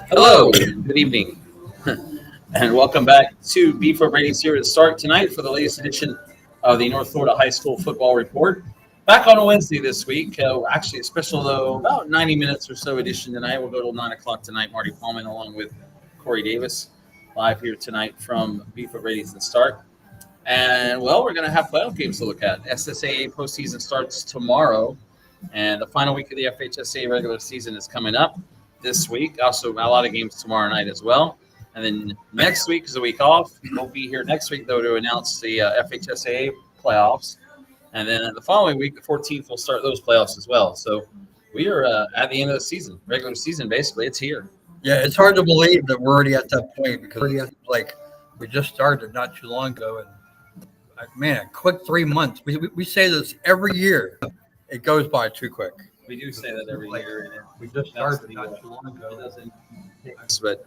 Hello, good evening, and welcome back to B4 Ratings here at Start tonight for the latest edition of the North Florida High School Football Report. Back on a Wednesday this week, actually a special, though, about 90 minutes or so edition tonight. We'll go till 9 o'clock tonight. Marty Pallman along with Corey Davis live here tonight from B4 Ratings and Start. And, well, we're going to have playoff games to look at. SSAA postseason starts tomorrow, and the final week of the FHSAA regular season is coming up this week. Also, a lot of games tomorrow night as well. And then next week is a week off. We'll be here next week, though, to announce the FHSAA playoffs. And then the following week, the 14th, we'll start those playoffs as well. So we are at the end of the season, regular season, basically. It's here. Yeah, it's hard to believe that we're already at that point because we just started not too long ago. And, man, a quick 3 months. We say this every year. It goes by too quick. We do say that every year. And we just started not too long ago. But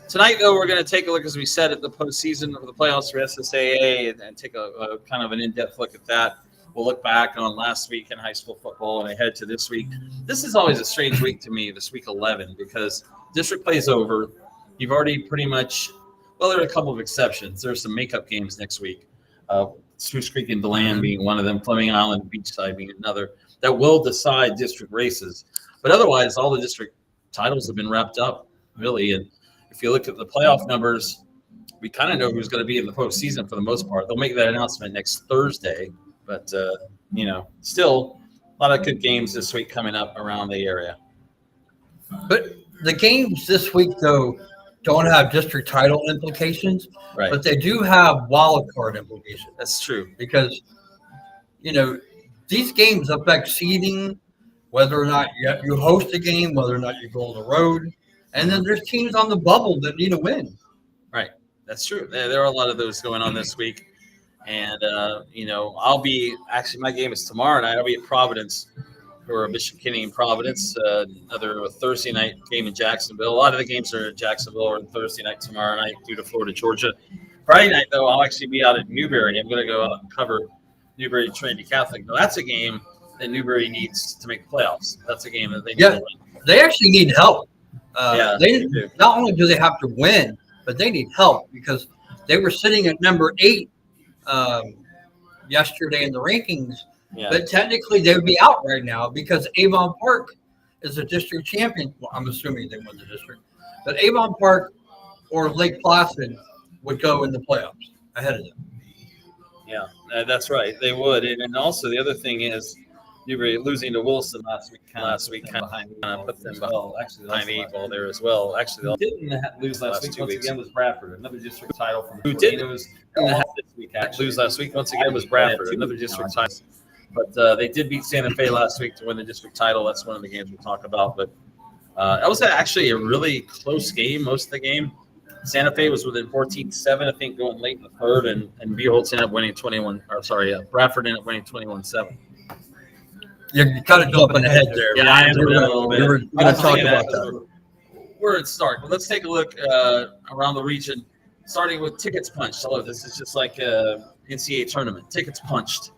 tonight, though, we're going to take a look, as we said, at the postseason of the playoffs for SSAA and take a kind of an in-depth look at that. We'll look back on last week in high school football and ahead to this week. This is always a strange week to me, this week 11, because district play is over. You've already pretty much – well, there are a couple of exceptions. There are some makeup games next week. Spruce Creek and DeLand being one of them, Fleming Island, Beachside being another, that will decide district races. But otherwise, all the district titles have been wrapped up, really. And if you look at the playoff numbers, we kind of know who's going to be in the postseason for the most part. They'll make that announcement next Thursday. But, still a lot of good games this week coming up around the area. But the games this week, though, don't have district title implications, Right. but they do have wild card implications. That's true. Because, these games affect seeding, whether or not you host a game, whether or not you go on the road. And then there's teams on the bubble that need a win. Right. That's true. There are a lot of those going on this week. And, I'll be – actually, my game is tomorrow night. I'll be at Providence for Bishop Kenny in Providence, another Thursday night game in Jacksonville. A lot of the games are in Jacksonville or Thursday night tomorrow night due to Florida, Georgia. Friday night, though, I'll actually be out at Newberry. I'm going to go out and cover Newberry Trinity Catholic. Now, that's a game that Newberry needs to make the playoffs. That's a game that they need to win. They actually need help. They do. Not only do they have to win, but they need help because they were sitting at number 8 yesterday in the rankings. Yeah. But technically, they would be out right now because Avon Park is a district champion. Well, I'm assuming they won the district. But Avon Park or Lake Placid would go in the playoffs ahead of them. Yeah, that's right. They would. And also the other thing is Newberry losing to Wilson last week kind of put them behind the 8 ball there as well. Actually, they didn't lose last week. Once again was Bradford, another district title from who didn't lose last week. Once again was Bradford, another district title. But they did beat Santa Fe last week to win the district title. That's one of the games we'll talk about. But that was actually a really close game most of the game. Santa Fe was within 14-7, I think, going late in the third, and Beholtz ended up winning Bradford ended up winning 21-7 You're kind of jumping ahead there. Yeah, I am. We're going to talk about that. We're at start. But let's take a look around the region, starting with tickets punched. Hello, this is just like a NCAA tournament. Tickets punched.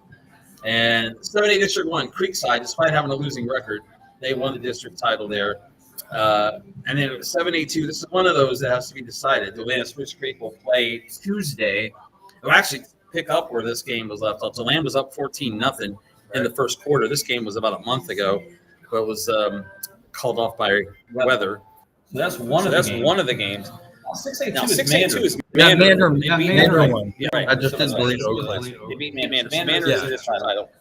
And 7A District 1, Creekside, despite having a losing record, they won the district title there. And then 7A2, this is one of those that has to be decided. DeLand Spruce Creek will play Tuesday. They'll actually pick up where this game was left off. DeLand was up 14-0 in the first quarter. This game was about a month ago, but was called off by weather. So that's one of the games. 6A2 is Mandarin. Mandarin One. Yeah, right. I just didn't believe Oakland. They beat Mandarin. Mandarin is the district title.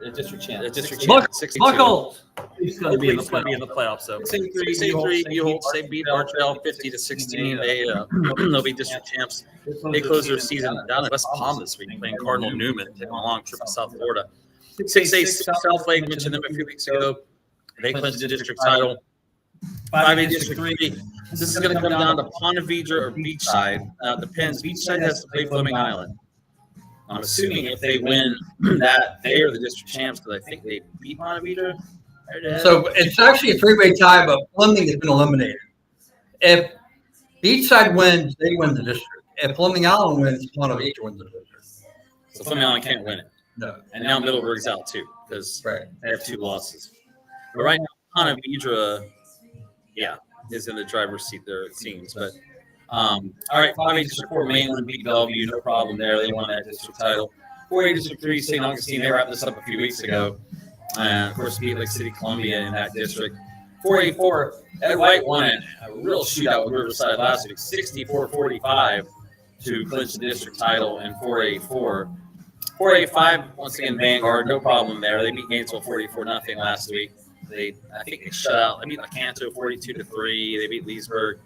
The district champ. The district champ. 62. Buckles. He's going to be in the playoffs. So 6A3, Beholtz, they beat Bartrell 50-16. They'll be district champs. They close their season down at West Palm this week, playing Cardinal Newman, taking a long trip to South Florida. 6A South Lake, mentioned them a few weeks ago. They clinched the district title. 5A District 3. This is going to come down to Ponte Vedra or Beachside. It depends. Beachside has to play Fleming Island. I'm assuming if they win that, they are the district champs because I think they beat Ponte Vedra. So it's actually a 3-way tie, but Fleming has been eliminated. If Beachside wins, they win the district. If Fleming Island wins, Ponte Vedra wins the district. So Fleming Island can't win it. No. And now Middleburg's out too because they have 2 losses. But right now, Ponte Vedra is in the driver's seat there, it seems. But all right, 5A District 4, Mainland beat Bellevue, no problem there. They won that district title. 4A District 3, St. Augustine, they wrapped this up a few weeks ago. And, of course, beat Lake City, Columbia in that district. 4A4, Ed White won it. A real shootout with Riverside last week, 64-45 to clinch the district title in 4A4. 4A5, once again, Vanguard, no problem there. They beat Gainesville 44-0 last week. I think they shut out. They beat Lecanto 42-3. They beat Leesburg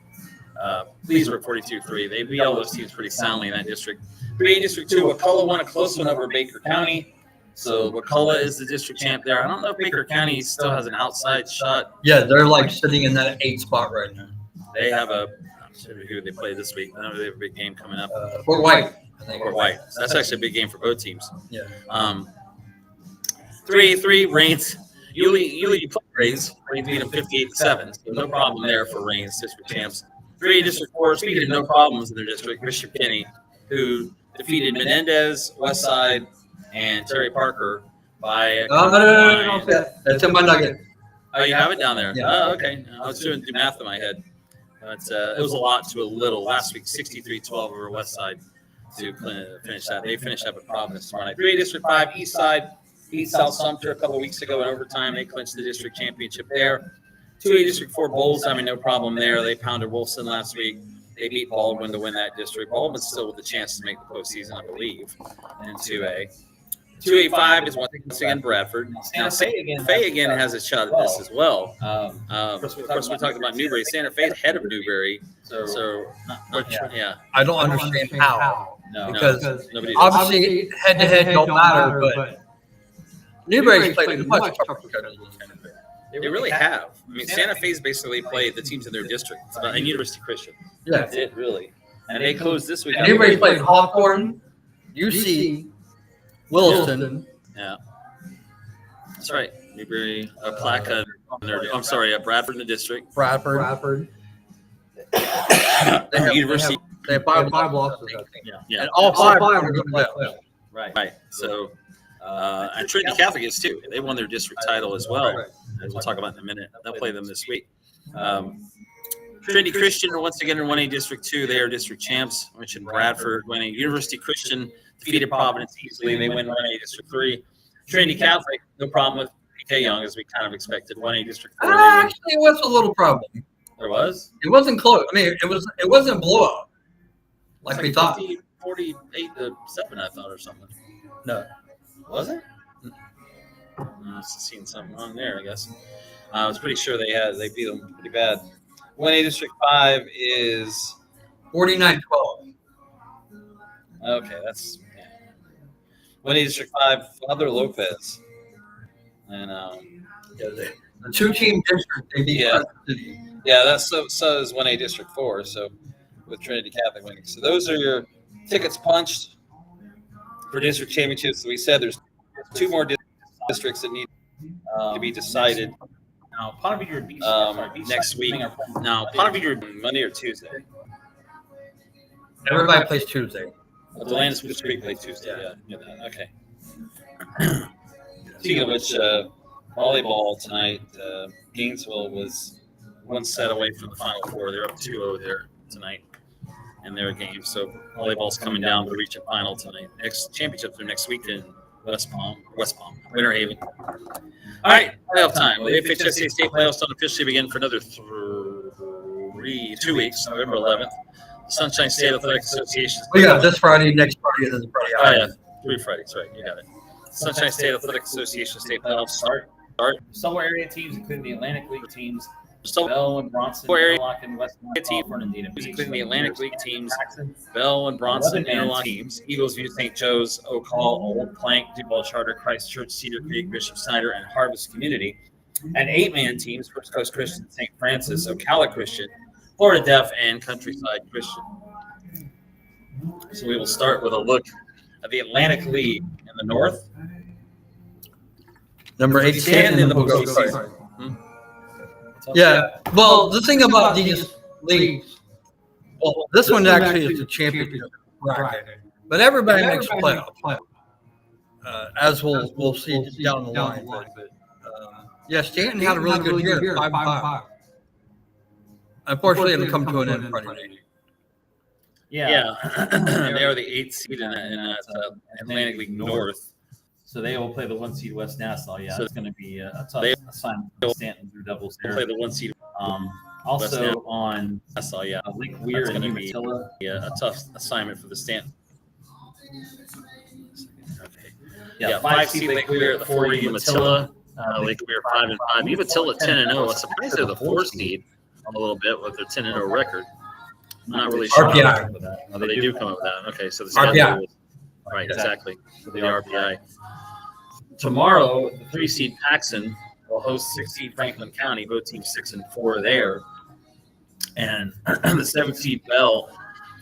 42-3. They beat all those teams pretty soundly in that district. 3A District 2, Wakulla won a close one over Baker County. So Wakulla is the district champ there. I don't know if Baker County still has an outside shot. Yeah, they're like sitting in that 8th spot right now. They have I'm not sure who they play this week. I know they have a big game coming up. Fort White. Fort White. So that's actually a big game for both teams. Yeah. 3A3, Reigns. Yulee played Reigns. Reigns beat them 58-7. So no problem there for Reigns, district champs. 3A District 4, speaking of no problems in their district, Bishop Kenny, who defeated Menendez, Westside, and Terry Parker by no. That's in my nugget. Oh, you have it down there? Yeah. Oh, okay. I was doing math in my head. But it was a lot to a little. Last week, 63-12 over Westside to finish that. They finished up at Providence tomorrow night. 3A District 5, Eastside beat South Sumter a couple of weeks ago in overtime. They clinched the district championship there. 2A District 4, Bowles, no problem there. They pounded Wilson last week. They beat Baldwin to win that district. Baldwin's still with a chance to make the postseason, I believe, in 2A. 2A5 is once again Bradford. Now, Santa Fe again has a shot at this as well. Of course, we talked about Newberry. Santa Fe is ahead of Newberry. Yeah. I don't understand how. No, because nobody obviously head-to-head don't matter, but Newberry's played much tougher than Santa Fe. They really have. I mean, Santa Fe's basically played the teams in their district. It's about, and University Christian. Yeah. That's it, really. And they closed this week. Newberry's played Hawthorne, UC, Williston. Yeah. That's right. Newberry, Placa. Bradford in the district. Bradford. University. They have five losses. Yeah. And all five are going to play. Right. So, and Trinity Catholic is too. They won their district title as well. As we'll talk about in a minute. They'll play them this week. Trinity Christian, once again, in 1A District 2. They are district champs. I mentioned Bradford winning. University Christian defeated Providence easily. They win 1A District 3. Trinity Catholic, no problem with PK Young, as we kind of expected. 1A District 4. Actually, it was a little problem. There was? It wasn't close. I mean, it wasn't a blowout like we thought. 48-7, I thought, or something. No. Was it? I was seeing something wrong there, I guess. I was pretty sure they beat them pretty bad. 1A District 5 is 49-12. Okay, that's 1A District 5, Father Lopez. And the two-team district they beat. Yeah, that's so is 1A District 4, so with Trinity Catholic winning. So those are your tickets punched for district championships. We said there's two more districts that need to be decided. Now, Ponte Vedra Beach next week. Now, Ponte Vedra Monday or Tuesday. Everybody plays Tuesday. Delandis Spruce Creek plays Tuesday. Yeah. Okay. Speaking of which, volleyball tonight. Gainesville was one set away from the Final Four. They're up 2-0 there tonight in their game. So volleyball's coming down to reach a final tonight. Next championships are next week in West Palm, Winter Haven. All right, playoff time. The FHSAA state playoffs don't officially begin for another 2 weeks, November 11th. The Sunshine State Athletic Association. We got this Friday, next Friday, and this Friday. Oh, yeah, 3 Fridays, right? You got it. Sunshine State Athletic Association state playoffs start. Several area teams, including the Atlantic League teams, Bell and Bronson, Interlock, and West California, including the Atlantic League teams, Bell and Bronson, Interlock teams, Eagles View, St. Joe's, Oak Hall, Old Plank, Duval Charter, Christ Church, Cedar Creek, Bishop Snyder, and Harvest Community. And 8-man teams, First Coast Christian, St. Francis, Ocala Christian, Florida Deaf, and Countryside Christian. So we will start with a look at the Atlantic League in the north. Number 18 in the postseason. Yeah. Well, the thing about these leagues, this one actually is the championship bracket, but everybody makes a playoff. As we'll see down the line. But, Stanton had a really good year, 5-5. Unfortunately, it'll come to an end Friday. Yeah. They are the 8th seed in Atlantic League North. So they will play the 1 seed West Nassau. Yeah, so it's going to be a tough assignment for Stanton Blue Devils there. Play the 1 seed. Also on Nassau, yeah. Lake Weir That's and going to be Umatilla. a tough assignment for the Stanton. Yeah, 5 seed Lake Weir at the 4 Umatilla. Lake Weir 5-5. Umatilla 10-0. I'm surprised they're the 4 seed a little bit with their 10-0 record. I'm not really sure. RPI. Oh, they do come up with that. Okay, so the RPI. Right, exactly. So the RPI. Tomorrow, the 3 seed Paxson will host 6 seed Franklin County, both teams 6-4 there. And the 7 seed Bell,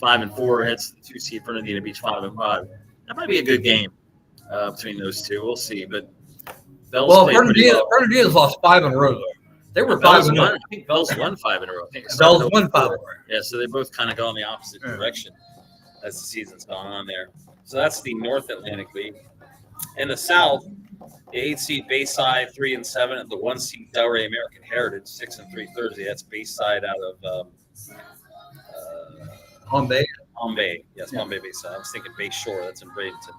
5-4, heads to the 2 seed Fernandina Beach, 5-5. That might be a good game between those two. We'll see. But Bell's Fernandina's lost 5 in a row, though. They were 5-0. I think Bell's won 5 in a row. Bell's won 5 in a row. Yeah, so they both kind of go in the opposite direction as the season's gone on there. So that's the North Atlantic League. In the South, the 8 seed Bayside 3-7 at the 1 seed Delray American Heritage 6-3 Thursday. That's Bayside out of Palm Bay. Palm Bay. Yes, Palm Bay Bayside. I was thinking Bay Shore. That's in Bradenton.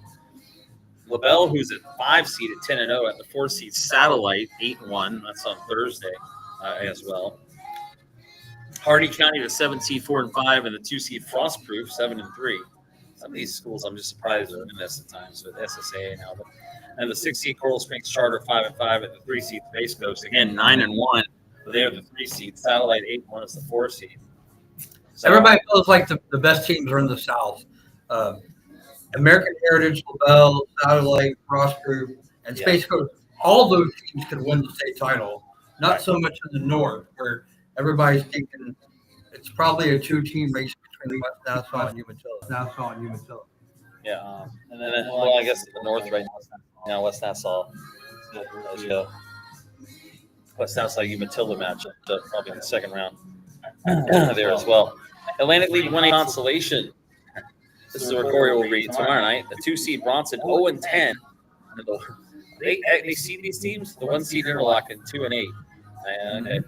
LaBelle, who's at 5 seed at 10-0 at the 4 seed Satellite 8-1. That's on Thursday as well. Hardy County the 7 seed 4-5 and the 2 seed Frostproof 7-3. Some of these schools I'm just surprised are in this at times with SSAA now. But, and the 6 seed Coral Springs Charter 5-5 at the 3 seed Space Coast again 9-1. They're the 3 seed. Satellite 8-1 is the 4 seed. So, everybody feels like the best teams are in the South. American Heritage, LaBelle, Satellite, Frostproof, and Space Coast. All those teams could win the state title. Not so much in the North, where everybody's thinking it's probably a 2-team race between West Nassau and Umatilla. Yeah, and then well, I guess in the North right now, West Nassau. West Nassau Umatilla matchup, probably in the second round there as well. Atlantic League 1A consolation. This is where Corey will read tomorrow night. The 2 seed Bronson 0-10. They seed these teams. The 1 seed Interlochen 2-8. Okay,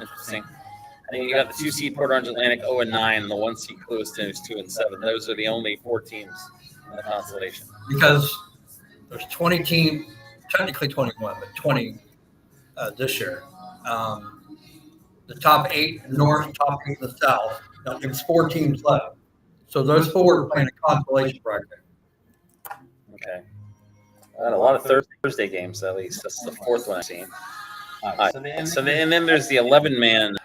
interesting. And then you got the 2 seed Port Orange Atlantic 0-9, and the 1 seed Clewiston who's 2-7. Those are the only 4 teams in the constellation. Because there's 20 teams, technically 21, but 20 this year. The top 8 North, top 8 in the South. Now, there's 4 teams left. So those 4 are playing a consolation bracket. Okay. A lot of Thursday games, at least. That's the 4th one I've seen. All right. And then there's the 11-man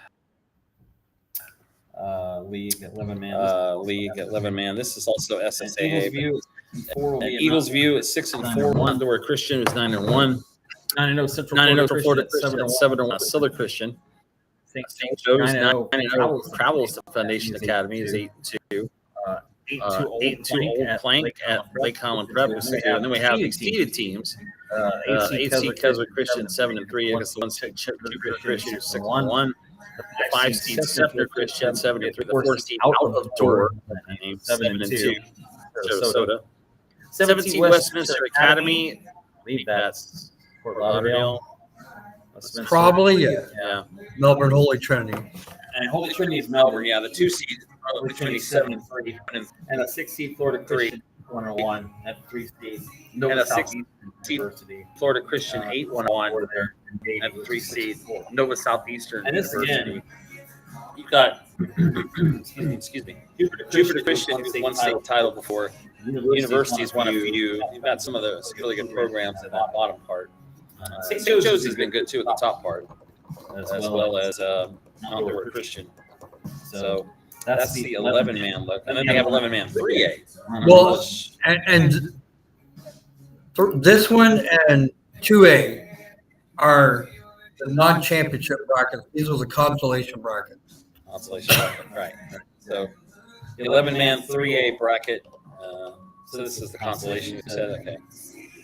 league, 11-man. This is also SSAA. Eagles View at 6-4. Wandor Christian is 9-1. 9-0 Central Florida Christian, 7-1. Southern Christian. St. Joe's 9-0. Travels to Foundation Academy is 8-2. 8-2 Old Plank at Lake Holland Prep is 2. And then we have these seeded teams. 8 seed Keswick Christian 7-3 against the 1 seed Jupiter Christian 6-1. The 5 seed Scepter Christian 7-3. The 4 seed Out of Door 7-2. Sarasota. 7 seed Westminster Academy. I believe that's Fort Lauderdale. Probably, yeah. Melbourne Holy Trinity. And Holy Trinity is Melbourne. Yeah, the 2 seed Holy Trinity 7-3, and a 6 seed Florida Christian 1-1 at 3 seed. And a 6 seed Florida Christian 8-1 at 3 seed Nova Southeastern. And this University. again, You've got excuse me, Jupiter Christian who's won state title before. Universities won a few. You've got some of those really good programs in that bottom part. St. Joe's has been good too at the top part, as well as Mount Dora Christian. So that's the 11-man look, and then they have 11-man 3A. Well, and this one and 2A are the non-championship brackets. These are the consolation brackets. Consolation bracket, right. So the 11-man 3A bracket. So this is the consolation. You said okay.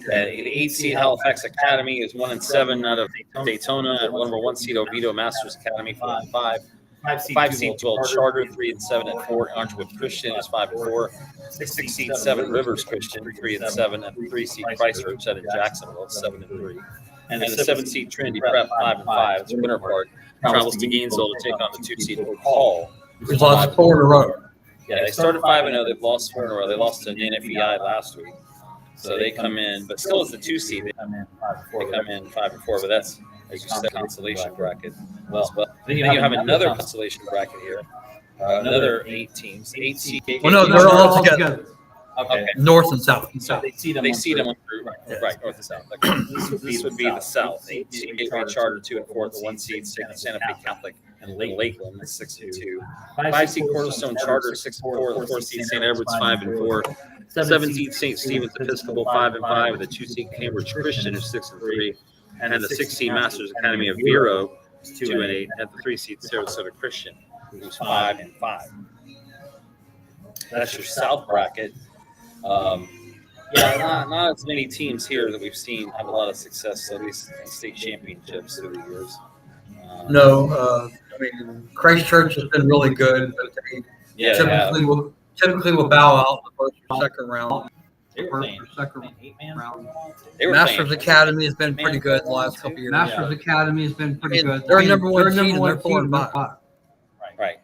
The 8 seed Halifax Academy is 1-7 out of Daytona. At 1 seed Oviedo Masters Academy 4-5. 5 seed 12 Charter 3-7 at 4. Orangewood Christian is 5-4. 6 seed 7 Rivers Christian 3-7 and 3 seed Christchurch at Jacksonville 7-3. And the 7 seed Trinity Prep 5-5. It's Winter Park travels to Gainesville to take on the 2 seed Hall. We've lost 4 in a row. Yeah, they started 5-0. They've lost 4 in a row. They lost to NFEI last week, so they come in, but still as the 2 seed. They come in 5-4. But that's, as you said, consolation bracket. Well, then you have another consolation bracket here. Another 8 teams. 8 seed. Well, no, they're all together. Okay. North and South. So they seed them on through. Right, north and south. Okay. This would be the south. 8 seed Gateway Charter 2 and 4. The 1 seed Santa Fe Catholic and Lakeland 6-2. 5 seed Cornerstone Charter 6-4. The 4 seed St. Edward's 5-4. 7 seed St. Stephen's Episcopal 5-5. The 2 seed Cambridge Christian is 6-3. And the 6 seed Masters Academy of Vero is 2-8. And the 3 seed Sarasota Christian, who's 5-5. That's your south bracket. Not as many teams here that we've seen have a lot of success, at least in state championships through the years. No, I mean, Christchurch has been really good, but they typically will bow out the first or second round. Masters Academy has been pretty good the last couple of years. Masters Academy has been pretty good. They're number one seed and they're 4-5. Right.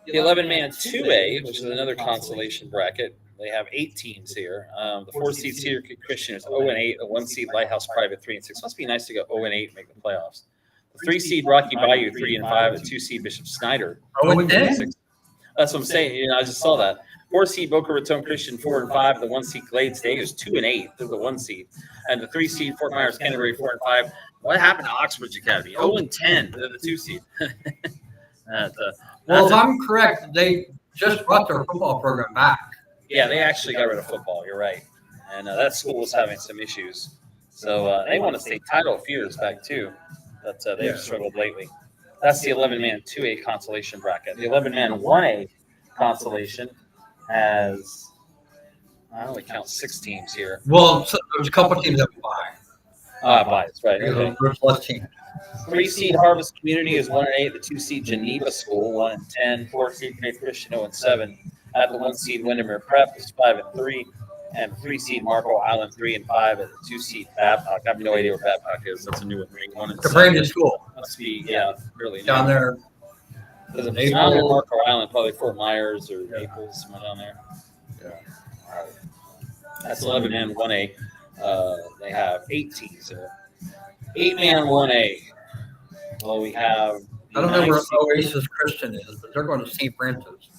The 11-man 2A, which is another consolation bracket. They have 8 teams here. The 4 seed Cedar Creek Christian is 0-8. The 1 seed Lighthouse Private 3-6. Must be nice to go 0-8 and make the playoffs. The 3 seed Rocky Bayou 3-5. The 2 seed Bishop Snyder 0-10. That's what I'm saying. I just saw that. 4 seed Boca Raton Christian 4-5. The 1 seed Glades Day is 2-8. They're the 1 seed, and the 3 seed Fort Myers Canterbury 4-5. What happened to Oxbridge Academy? 0-10. They're the 2 seed. Well, if I'm correct, they just brought their football program back. Yeah, they actually got rid of football. You're right, and that school was having some issues. So they won a state title a few years back too, but they've struggled lately. That's the 11-man 2A consolation bracket. The 11-man 1A consolation has, I only count 6 teams here. Well, so there's a couple teams that buy. Buys, right? Okay. There's less teams. 3 seed Harvest Community is 1-8. The 2 seed Geneva School 1-10. 4 seed Faith Christian 0-7. At the 1 seed Windermere Prep is 5-3. And 3 seed Marco Island 3-5. And the 2 seed Babcock. I have no idea what Babcock is. That's a new one. It's a brand new school. Must be, really down new. there. Doesn't it's not in Marco Island, probably Fort Myers or Naples, somewhere down there. Yeah. That's 11-man 1A. They have 8 teams there. 8-man 1A. Well, we have. I don't know where Oasis Christian is, but they're going to St. Francis.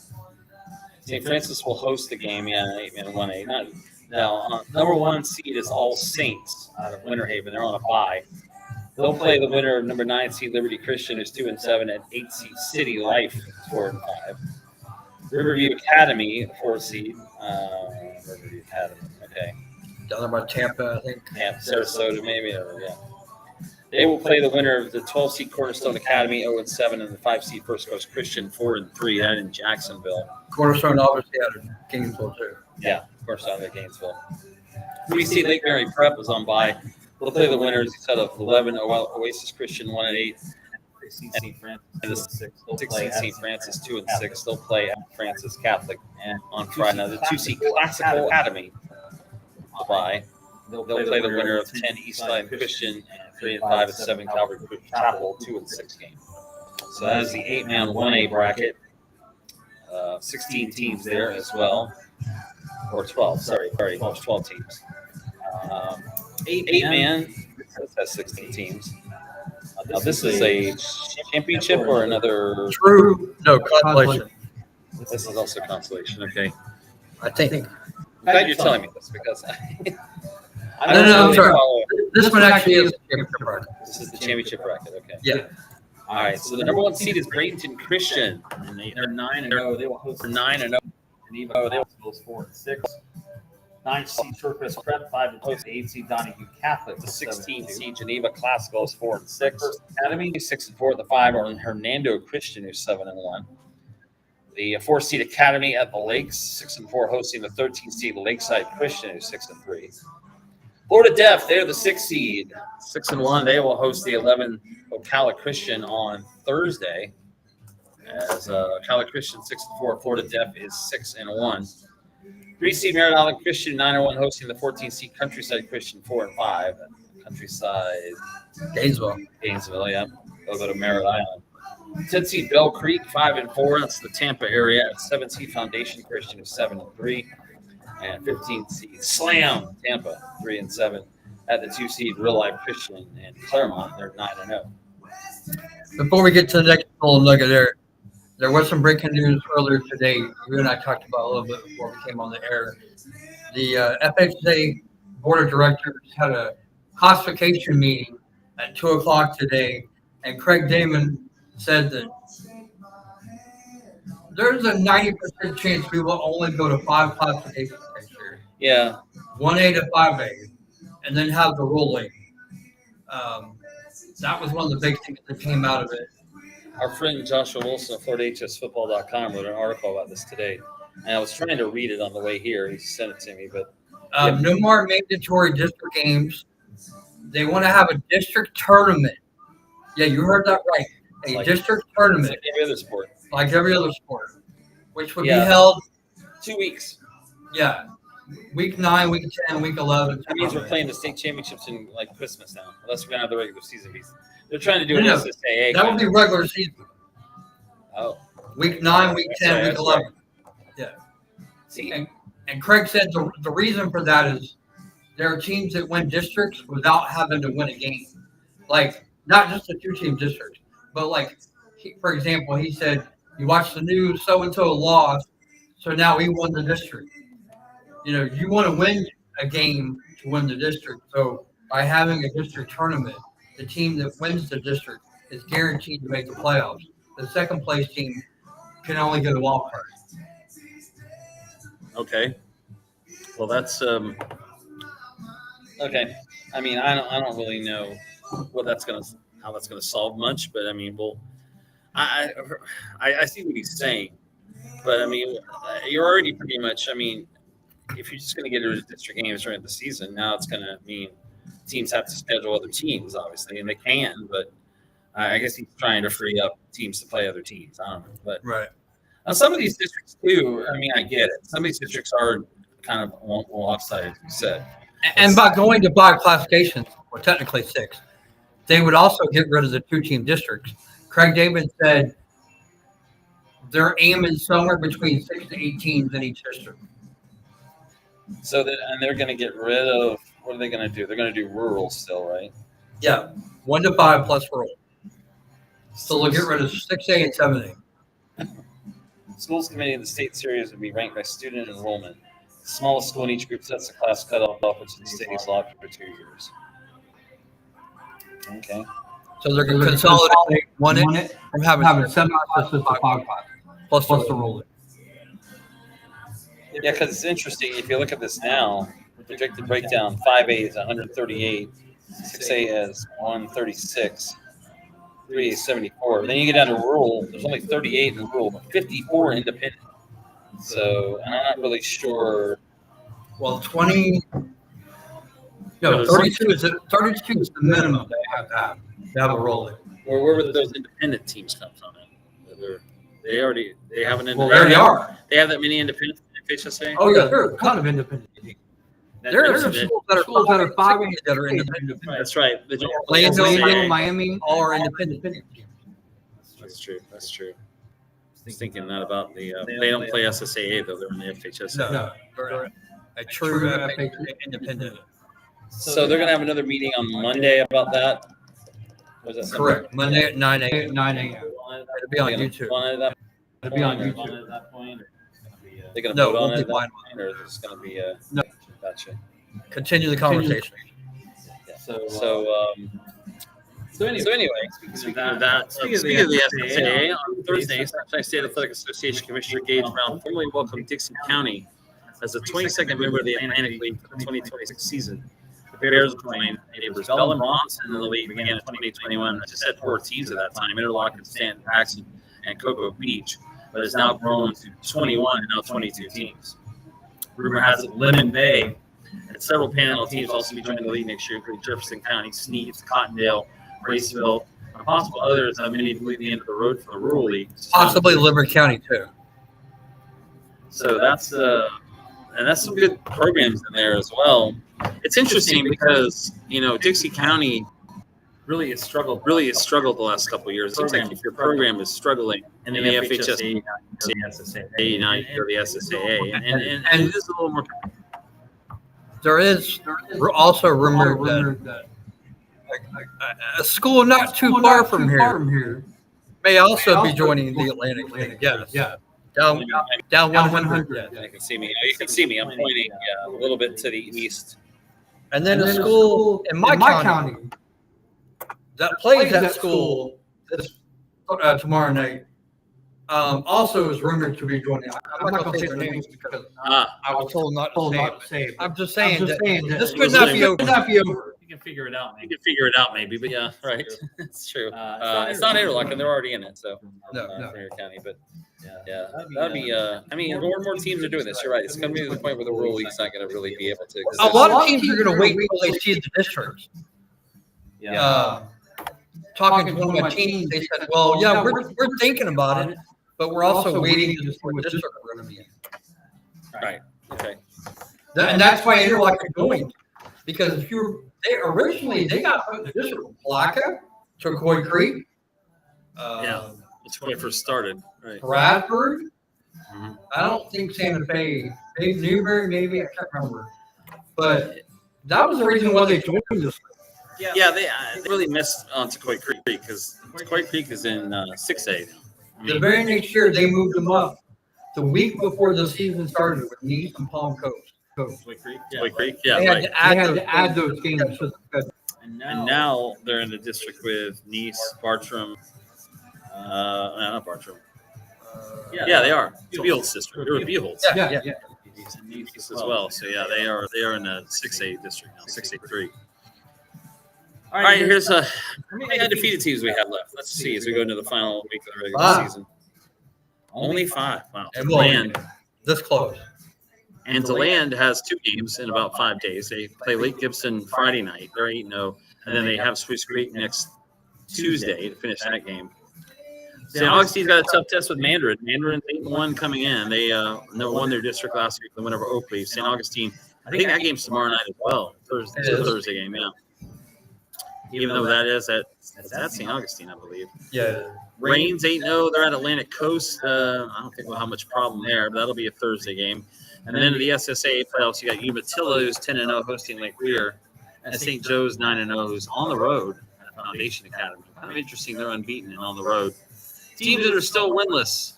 St. Francis will host the game, 8-man 1A. Now, number 1 seed is All Saints out of Winter Haven. They're on a bye. They'll play the winner of number 9 seed Liberty Christian, who's 2-7, and 8 seed City Life, 4-5. Riverview Academy, 4 seed. Riverview Academy, okay. Down there by Tampa, I think. Yeah, Sarasota, maybe. Yeah. They will play the winner of the 12 seed Cornerstone Academy, 0-7, and the 5 seed First Coast Christian, 4-3, out in Jacksonville. Cornerstone obviously out of Gainesville too. Yeah, Cornerstone at Gainesville. 3 seed Lake Mary Prep is on bye. They'll play the winners instead of 11 Oasis Christian 1-8. And the 6 seed St. Francis 2-6. They'll play at Francis Catholic on Friday. Now the 2 seed Classical Academy bye. They'll play the winner of 10 Eastside Christian and 3-5 and 7 Calvary Chapel 2-6 game. So that is the 8-man 1A bracket. 16 teams there as well, or 12. Sorry, there's 12 teams. 8-man has 16 teams. Now this is a championship or another? No, consolation. This is also consolation. Okay. I think. I'm glad you're telling me this because I'm sorry. This one actually is the championship bracket. This is the championship bracket. Okay. Yeah. All right. So the number 1 seed is Bradenton Christian, and they're 9-0. They will host 9-0. Geneva, they will host 4-6. 9 seed Turquoise Prep, 5 host 8 seed Donahue Catholic. The 16 seed Geneva Classical is 4-6. Academy 6-4. The 5 are Hernando Christian, who's 7-1. The 4 seed Academy at the Lakes 6-4, hosting the 13 seed Lakeside Christian, who's 6-3. Florida Def, they're the 6 seed, 6-1. They will host the 11 Ocala Christian on Thursday. As Ocala Christian 6-4, Florida Def is 6-1. 3 seed Merritt Island Christian 9-1, hosting the 14 seed Countryside Christian 4-5. Countryside Gainesville, yeah. They'll go to Merritt Island. 10 seed Bell Creek 5-4. That's the Tampa area. 7 seed Foundation Christian is 7-3, and 15 seed Slam Tampa 3-7. At the 2 seed Real Life Christian and Claremont, they're 9-0. Before we get to the next little nugget there was some breaking news earlier today. You and I talked about a little bit before we came on the air. The FHSAA Board of Directors had a classification meeting at 2 o'clock today, and Craig Damon said that there's a 90% chance we will only go to 5 classifications next year. Yeah. 1A to 5A, and then have the ruling. That was one of the big things that came out of it. Our friend Joshua Wilson of FloridaHSFootball.com wrote an article about this today, and I was trying to read it on the way here. He sent it to me, but no more mandatory district games. They want to have a district tournament. Yeah, you heard that right. A district tournament. Like every other sport. Like every other sport, which would be held 2 weeks. Yeah. Week 9, week 10, week 11. That means we're playing the state championships in like Christmas now, unless we're going to have the regular season. They're trying to do an SSAA. That would be regular season. Oh. Week 9, week 10, week 11. Right. Yeah. See, and Craig said the reason for that is there are teams that win districts without having to win a game. Like, not just the 2-team districts, but like, for example, he said, you watch the news, so-and-so lost, so now he won the district. You know, you want to win a game to win the district. So by having a district tournament, the team that wins the district is guaranteed to make the playoffs. The second place team can only get a wild card. Okay. Well, that's okay. I mean, I don't really know how that's gonna solve much, but I mean, I see what he's saying, but I mean, you're already pretty much. I mean, if you're just going to get rid of district games during the season, now it's going to mean teams have to schedule other teams, obviously, and they can. But I guess he's trying to free up teams to play other teams. I don't know, but right. Now some of these districts too. I mean, I get it. Some of these districts are kind of lopsided, as you said. And by going to 5 classifications, or technically 6, they would also get rid of the 2-team districts. Craig David said they're aiming somewhere between 6 to 8 teams in each district. So they're going to get rid of, what are they going to do? They're going to do rural still, right? Yeah, 1 to 5 plus rural. So they'll get rid of 6A and 7A. Schools committee in the state series would be ranked by student enrollment. The smallest school in each group sets the class cutoff, which the state is locked for 2 years. Okay. So they're going to consolidate 1A from having 7 classes to 5 classes plus the ruling. Yeah, because it's interesting. If you look at this now, the projected breakdown, 5A is 138, 6A is 136, 3A is 74. Then you get down to rural, there's only 38 in rural, but 54 independent. So I'm not really sure. Well, 32 is the minimum they have to have a ruling. Where would those independent teams come from? They have an independent. Well, there they are. They have that many independent FHSAA? Oh yeah, there are a ton of independent teams. There are some schools that are 5A that are independent. That's right. Orlando, Miami, all are independent teams. That's true. I was thinking that about the. They don't play SSAA though. They're in the FHSAA. No, they're a true independent. So they're going to have another meeting on Monday about that. Correct. Monday at 9 a.m. It'll be on YouTube. It'll be on YouTube. At that point. They're going to vote on it at that point, or is it going to be no. Gotcha. Continue the conversation. So anyway, speaking of that, speaking of the SSAA, on Thursday, Sunshine State Athletic Association Commissioner Gage Brown formally welcomed Dixon County as the 22nd member of the Atlantic League for the 2026 season. The Bears joined neighbors Bell and Bronson in the league began in 2021. Just had 4 teams at that time: Interlochen, Stanton, Paxton, and Cocoa Beach, but has now grown to 21 and now 22 teams. Rumor has it Lemon Bay and several Panhandle teams also be joining the league next year, including Jefferson County, Sneads, Cottondale, Braceville, and possible others that may need to leave the end of the road for the rural league. Possibly Limerick County too. So that's some good programs in there as well. It's interesting because Dixie County really has struggled. The last couple of years. It seems like if your program is struggling, And then the the FHSAA, FHSAA, now you go to the SSAA, and it is a little more. There is also rumored that a school not too far from here may also be joining the Atlantic League. Yes. Yeah. Down 100. You can see me. You can see me. I'm pointing a little bit to the east. And then a school in my county that plays that school tomorrow night also is rumored to be joining. I'm not going to say their names because I was told not to say it. I'm just saying that this could not be over. You can figure it out. You can figure it out, maybe, but yeah, right. It's true. It's not Interlochen. They're already in it, so No. from your county, but yeah, that'd be. I mean, more and more teams are doing this. You're right. It's coming to the point where the Rural League's not going to really be able to. A lot of teams are going to wait until they see the districts. Talking to one of my teams, they said, "Well, yeah, we're thinking about it, but we're also waiting to see what district we're going to be in." Right. Okay. And that's why Interlochen is going, because if they got put in the district with Palaca, Turquoise Creek, That's when it first started. Right. Bradford. Mhm. I don't think Santa Fe, maybe Newberry, maybe I can't remember, but that was the reason why they joined this. Yeah, they really missed on Turquoise Creek because Turquoise Creek is in 6A. The very next year, they moved them up the week before the season started with Nice and Palm Coast. Sweet Creek. Turquoise Creek, yeah, They had right. to add those games to the schedule. And And now they're in the district with Nice, Bartram. Not Bartram. Yeah, they are. It's Beholds district. They're with Beholds Yeah. as well. So yeah, they are in the 6A district now, 6A3. All right, here's how many undefeated teams we have left. Let's see as we go into the final week of the regular 5. season. Only 5. Wow. And DeLand this close. and DeLand has 2 games in about 5 days. They play Lake Gibson Friday night. They're 8-0, and then they have Spruce Creek next Tuesday to finish that game. St. Augustine's got a tough test with Mandarin. Mandarin's 8-1 coming in. They won their district last week. They went over Oakley. St. Augustine, I think that game's tomorrow night as well. Thursday game, yeah. Even though that's at St. Augustine, I believe. Yeah. Reigns 8-0. They're at Atlantic Coast. I don't think we'll have much problem there, but that'll be a Thursday game. And then in the SSAA playoffs, you got Umatilla, who's 10-0, hosting Lake Weir, and St. Joe's 9-0, who's on the road at Foundation Academy. Kind of interesting. They're unbeaten and on the road. Teams that are still winless: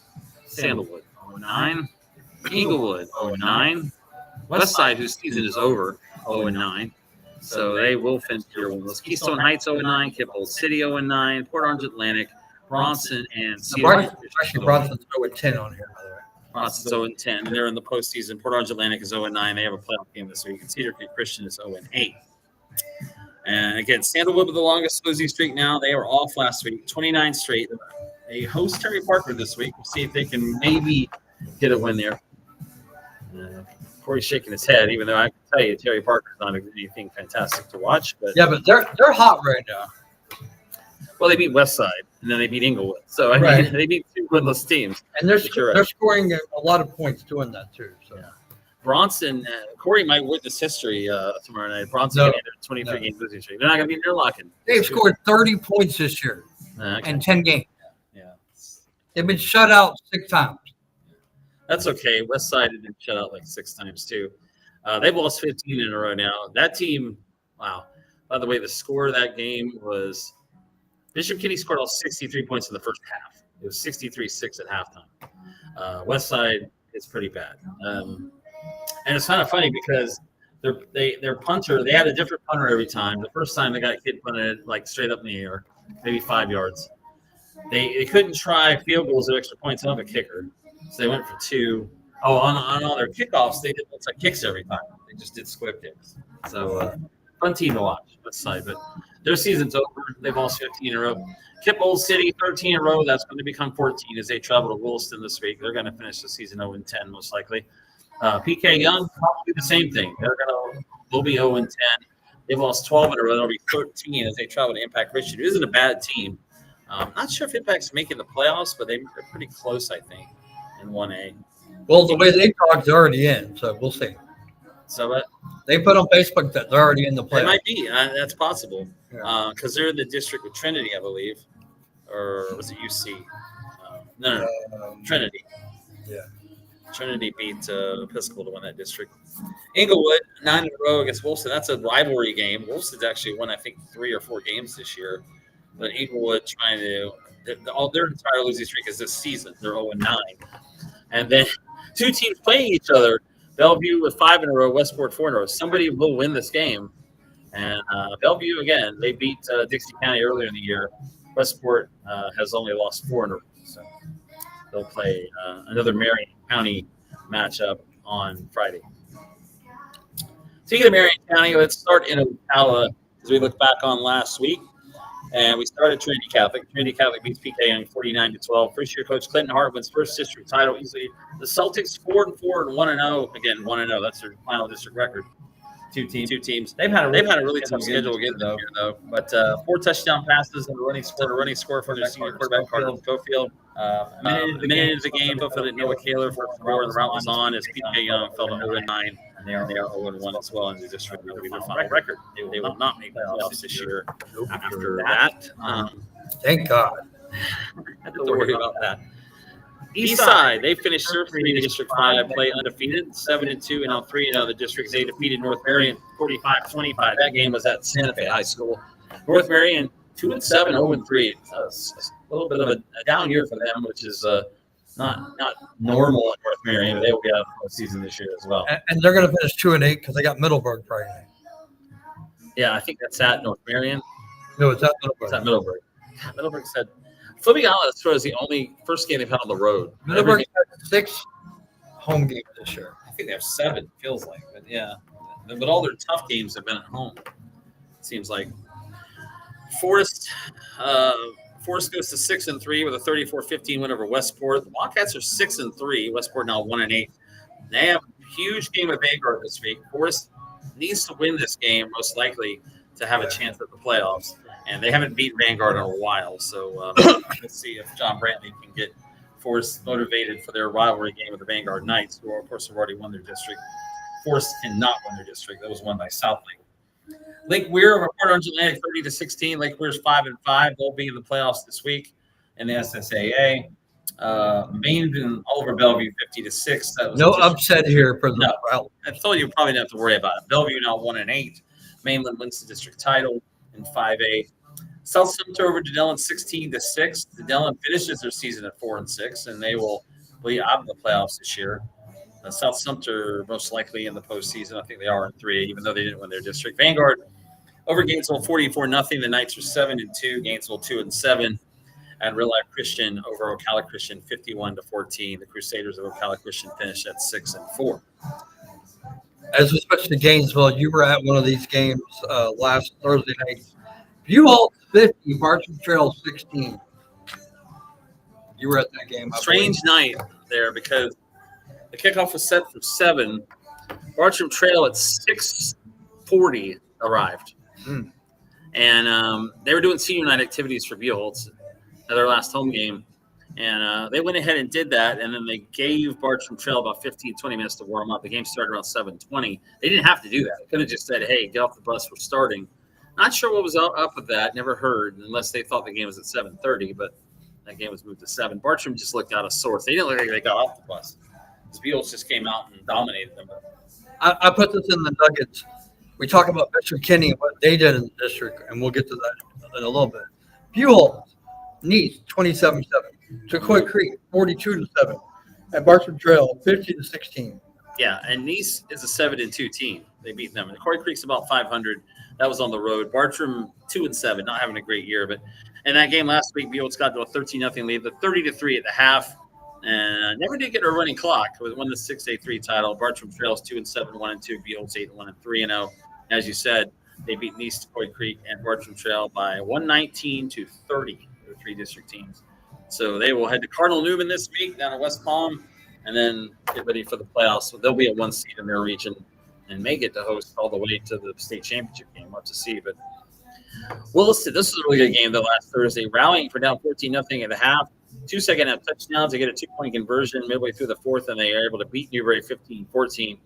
Sandalwood 0-9, Inglewood 0-9, Westside, whose season is over, 0-9. So they will finish their winless. Keystone Heights 0-9, Kipple City 0-9, Port Orange Atlantic, Bronson, and Cedar. Actually, Bronson's 0-10 on here, by the way. Bronson's 0-10, and they're in the postseason. Port Orange Atlantic is 0-9. They have a playoff game this week. And Cedar Creek Christian is 0-8. And again, Sandalwood with the longest losing streak now. They were off last week, 29 straight. They host Terry Parker this week. We'll see if they can maybe get a win there. Corey's shaking his head, even though I can tell you Terry Parker's not anything fantastic to watch. But Yeah, but they're hot right now. well, they beat Westside, and then they beat Inglewood. So, I mean, Right. they beat 2 winless teams. And they're Sure. scoring a lot of points doing that, too. So. Yeah. Bronson, Corey might witness history tomorrow night. Bronson No. ended 23 game losing streak. They're not going to be Interlochen. They've scored 30 points this year Okay. in 10 games. Yeah. They've been shut out 6 times. That's okay. Westside had been shut out like 6 times too. They've lost 15 in a row now. That team, wow. By the way, the score of that game was Bishop Kenny scored all 63 points in the first half. It was 63-6 at halftime. Westside is pretty bad. And it's kind of funny because their punter, they had a different punter every time. The first time they got a kid punted like straight up in the air, maybe 5 yards. They couldn't try field goals or extra points on a kicker. So they went for 2. Oh, on all their kickoffs, they did lots of kicks every time. They just did squib kicks. So fun team to watch, Westside. But their season's over. They've lost 15 in a row. Kipple City, 13 in a row. That's going to become 14 as they travel to Williston this week. They're going to finish the season 0-10 most likely. PK Young, probably the same thing. They'll be 0-10. They've lost 12 in a row. They'll be 13 as they travel to Impact Christian. It isn't a bad team. Not sure if Impact's making the playoffs, but they're pretty close, I think, in 1A. Well, the way they talk, they're already in, so we'll see. So They put on Facebook that they're already in the it playoffs. might be. That's possible. Yeah. Because they're in the district with Trinity, I believe. Or was it UC? No, Trinity. Yeah. Trinity beat Episcopal to win that district. Inglewood, 9 in a row against Wolfson. That's a rivalry game. Wolfson's actually won, I think, 3 or 4 games this year. But Inglewood trying to their entire losing streak is this season. They're 0-9. And then 2 teams playing each other. Bellevue with 5 in a row, Westport 4 in a row. Somebody will win this game. And Bellevue, again, they beat Dixie County earlier in the year. Westport has only lost 4 in a row. So they'll play another Marion County matchup on Friday. Speaking of Marion County, let's start in Ocala as we look back on last week. And we started Trinity Catholic. Trinity Catholic beats PK Young 49-12. First-year coach Clinton Hart wins first district title easily. The Celtics 4-4 and 1-0. Again, 1-0. That's their final district record. Two teams. They've had a really tough schedule again this year, though. But 4 touchdown passes and a running score for their senior quarterback, Carter Cofield. A minute into the game, Cofield didn't know what Kaler for score, and the route was on as PK Young fell to 0-9. And they are 0-1 as well in the district. That will be their final record. They will not make the playoffs this year after that. Thank God. I have to worry about that. Eastside, they finished their 3 District 5 play undefeated, 7-2, and on 3-0 the districts. They defeated North Marion 45-25. That game was at Santa Fe High School. North Marion 2-7, 0-3. A little bit of a down year for them, which is not normal at North Marion. But they will be out of the season this year as well. And they're going to finish 2-8 because they got Middleburg Friday. Yeah, I think that's at North Marion. No, it's at Middleburg. It's at Middleburg. Middleburg said. Flipping out, that's is the only first game they've had on the road. Middleburg has 6 home games this year. I think they have 7, feels like. But yeah. But all their tough games have been at home, it seems like. Forest goes to 6-3 with a 34-15 win over Westport. The Wildcats are 6-3. Westport now 1-8. They have a huge game with Vanguard this week. Forest needs to win this game, most likely, to have a chance at the playoffs. And they haven't beat Vanguard in a while, so let's see if John Brantley can get Forest motivated for their rivalry game with the Vanguard Knights, who, of course, have already won their district. Forest cannot win their district. That was won by South Lake Weir over Port Orange Atlantic 30-16. Lake Weir's 5-5. They'll be in the playoffs this week in the SSAA. Maine and Oliver Bellevue 50-6. No upset here for the no. I told you probably don't have to worry about it. Bellevue now 1-8. Mainland wins the district title in 5A. South Sumter over Denellen 16-6. Denellen finishes their season at 4-6, and they will be out of the playoffs this year. South Sumter most likely in the postseason. I think they are in 3, even though they didn't win their district. Vanguard over Gainesville 44-0. The Knights are 7-2. Gainesville 2-7. And Real Life Christian over Ocala Christian 51-14. The Crusaders of Ocala Christian finished at 6-4. As we switch to Gainesville, you were at one of these games last Thursday night. Buell 50, Bartram Trail 16. You were at that game. Strange night there because the kickoff was set for 7. Bartram Trail at 6:40 arrived. And they were doing senior night activities for Buell at their last home game. And they went ahead and did that, and then they gave Bartram Trail about 15, 20 minutes to warm up. The game started around 7:20. They didn't have to do that. They could have just said, hey, get off the bus, we're starting. Not sure what was up with that. Never heard, unless they thought the game was at 7:30, but that game was moved to 7. Bartram just looked out of sorts. They didn't look like they got off the bus. Beals just came out and dominated them. I put this in the nuggets. We talk about Bishop Kenny and what they did in the district, and we'll get to that in a little bit. Buell, Nice, 27-7. Sequoia Creek, 42-7. And Bartram Trail, 50-16. Yeah, and Nice is a 7-2 team. They beat them. And Corey Creek's about 500. That was on the road. Bartram 2-7, not having a great year, but in that game last week, Buell's got to a 13-0 lead, the 30-3 at the half, and never did get a running clock. It won the 6A3 title. Bartram Trail's 2-7, 1-2. Buell's 8-1 and 3-0. As you said, they beat Nice, Corey Creek, and Bartram Trail by 119-30. The 3 district teams. So they will head to Cardinal Newman this week down at West Palm, and then get ready for the playoffs. So they'll be at 1 seed in their region and may get to host all the way to the state championship game. We'll have to see. But Williston, this was a really good game though last Thursday, rallying for down 14-0 at the half. 2 second-half touchdowns. They get a 2-point conversion midway through the fourth, and they are able to beat Newberry 15-14.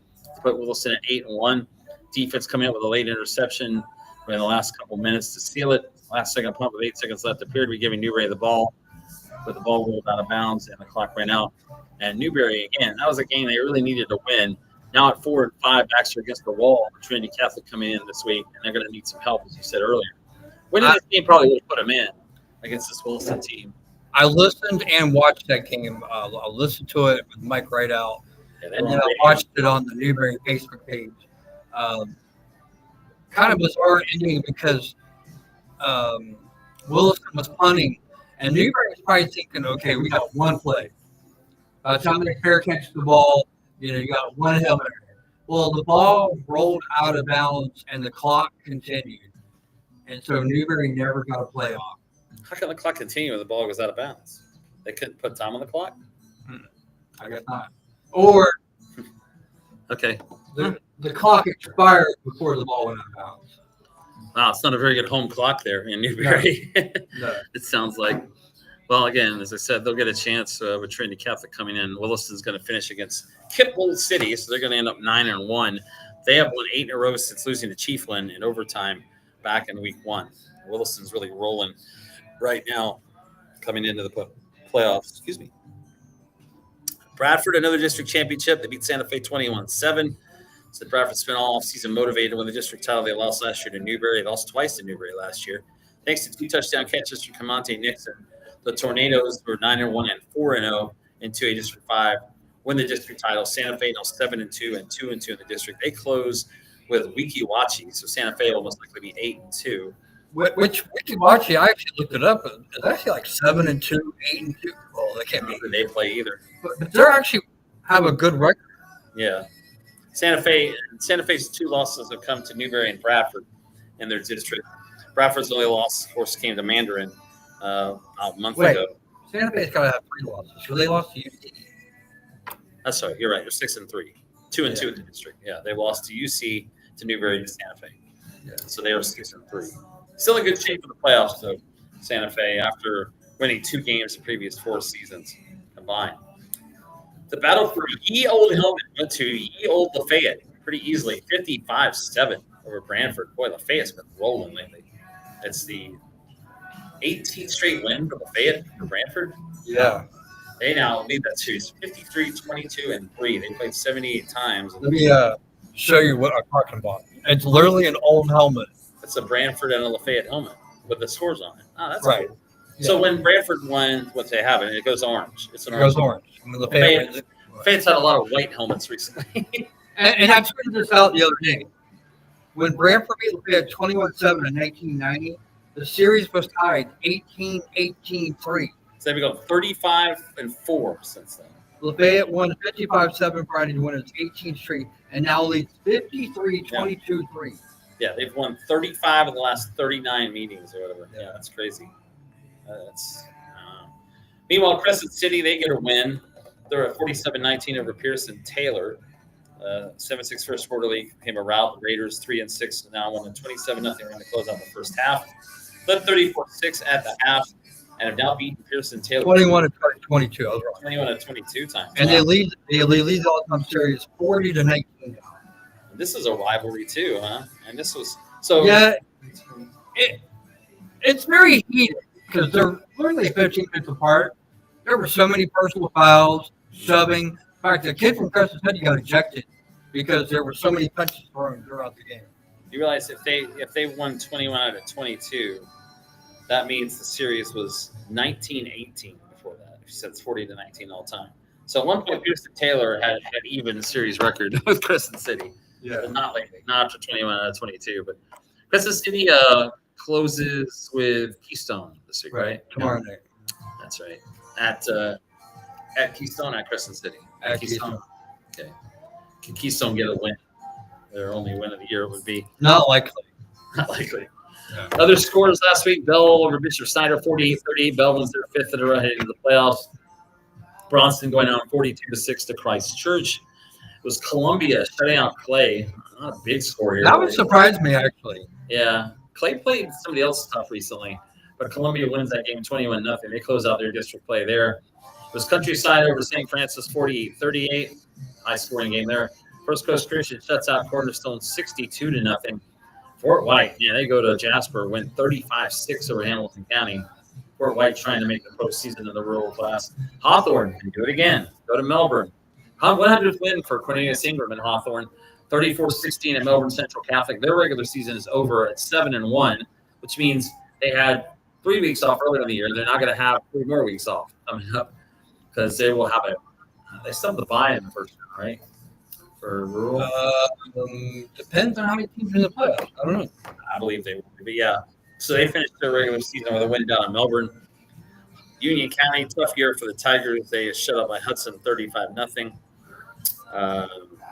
put Williston at 8-1. Defense coming up with a late interception in the last couple minutes to seal it. Last second punt with 8 seconds left appeared to be giving Newberry the ball, but the ball rolled out of bounds and the clock ran out. And Newberry, again, that was a game they really needed to win. Now at 4-5, backs are against the wall. Trinity Catholic coming in this week, and they're going to need some help, as you said earlier. Winning this game probably would have put them in against this Williston team. I listened and watched that game. I listened to it with Mike Rideout, and then I watched it on the Newberry Facebook page. Kind of bizarre ending because Williston was punting, and Newberry was probably thinking, okay, we got one play. By the time the fair catches the ball, you got one helmet. Well, the ball rolled out of bounds, and the clock continued. And so Newberry never got a play off. How can the clock continue when the ball goes out of bounds? They couldn't put time on the clock? I guess not. Or Okay. the clock expired before the ball went out of bounds. Wow, it's not a very good home clock there in Newberry. No. It sounds like. Well, again, as I said, they'll get a chance with Trinity Catholic coming in. Williston's going to finish against Kipple City, so they're going to end up 9-1. They have won 8 in a row since losing to Chiefland in overtime back in week 1. Williston's really rolling right now coming into the playoffs. Excuse me. Bradford, another district championship. They beat Santa Fe 21-7. So Bradford spent all offseason motivated to win the district title. They lost last year to Newberry. They lost twice to Newberry last year. Thanks to 2 touchdown catches from Camonte Nixon. The Tornadoes were 9-1 and 4-0 in 2A District 5. Win the district title. Santa Fe now 7-2 and 2-2 in the district. They close with Wikiwachi, so Santa Fe will most likely be 8-2. Which Wikiwachi, I actually looked it up. It's actually like 7-2, 8-2. Well, they can't be. They play either. But they're actually have a good record. Yeah. Santa Fe's 2 losses have come to Newberry and Bradford in their district. Bradford's only loss, of course, came to Mandarin a month ago. Santa Fe's got to have 3 losses. So they lost to UC. That's right. You're right. You're 6-3. 2-2 in the district. Yeah. They lost to UC, to Newberry, to Santa Fe. Yeah. So they are 6-3. Still in good shape for the playoffs, though, Santa Fe, after winning 2 games the previous 4 seasons combined. The battle for Ye Old Helmet went to Ye Old Lafayette pretty easily, 55-7 over Brantford. Boy, Lafayette's been rolling lately. It's the 18th straight win for Lafayette for Brantford. Yeah. They now lead that series 53-22 and 3. They played 78 times. Let me show you what I'm talking about. It's literally an old helmet. It's a Brantford and a Lafayette helmet with the scores on it. Oh, that's right. Cool. Yeah. So when Brantford won what they have, it goes orange. It's an orange. Lafayette's had a lot of white helmets recently. and I tweeted this out the other day. When Brantford beat Lafayette 21-7 in 1990, the series was tied 18-3. So they've gone 35-4 since then. Lafayette won 55-7 Friday to win its 18th straight and now leads 53-22-3. Yeah, they've won 35 of the last 39 meetings or whatever. Yeah, that's crazy. Meanwhile, Crescent City, they get a win. They're at 47-19 over Pearson Taylor. 7-6 first quarter league became a rout. The Raiders 3-6 now won a 27-0 run to close out the first half. Led 34-6 at the half and have now beaten Pearson Taylor 21-22. I was wrong. 21-22 times. And they lead the all-time series 40-19. This is a rivalry too, huh? And this was so. Yeah, it's very heated because they're literally 15 minutes apart. There were so many personal fouls, shoving. In fact, the kid from Crescent City got ejected because there were so many punches thrown throughout the game. You realize if they won 21 out of 22, that means the series was 19-18 before that. If you said it's 40-19 all time. So at one point, Pearson Taylor had even series record with Crescent City. Yeah, but not lately. Not after 21 out of 22. But Crescent City closes with Keystone this week, right? Tomorrow night. That's right. At Keystone, at Crescent City. At Keystone. Okay. Can Keystone get a win? Their only win of the year would be not likely. Not likely. Yeah. Other scores last week: Bell over Bishop Snyder, 48-38. Bell wins their 5th in a row heading to the playoffs. Bronson going out 42-6 to Christchurch. It was Columbia shutting out Clay. Not a big score here. That would surprise me, actually. Yeah. Clay played somebody else's stuff recently, but Columbia wins that game 21-0. They close out their district play there. It was Countryside over St. Francis 48-38. High scoring game there. First Coast Christian shuts out Cornerstone 62-0. Fort White, they go to Jasper, win 35-6 over Hamilton County. Fort White trying to make the postseason of the rural class. Hawthorne can do it again. Go to Melbourne. 100th win for Cornelius Ingram and Hawthorne. 34-16 at Melbourne Central Catholic. Their regular season is over at 7-1, which means they had 3 weeks off earlier in the year. They're not going to have 3 more weeks off coming up because they will have they still have the bye in the first round, right? For rural? Depends on how many teams are in the playoffs. I don't know. I believe they will. But yeah. So they finished their regular season with a win down in Melbourne. Union County, tough year for the Tigers. They shut out by Hudson 35-0.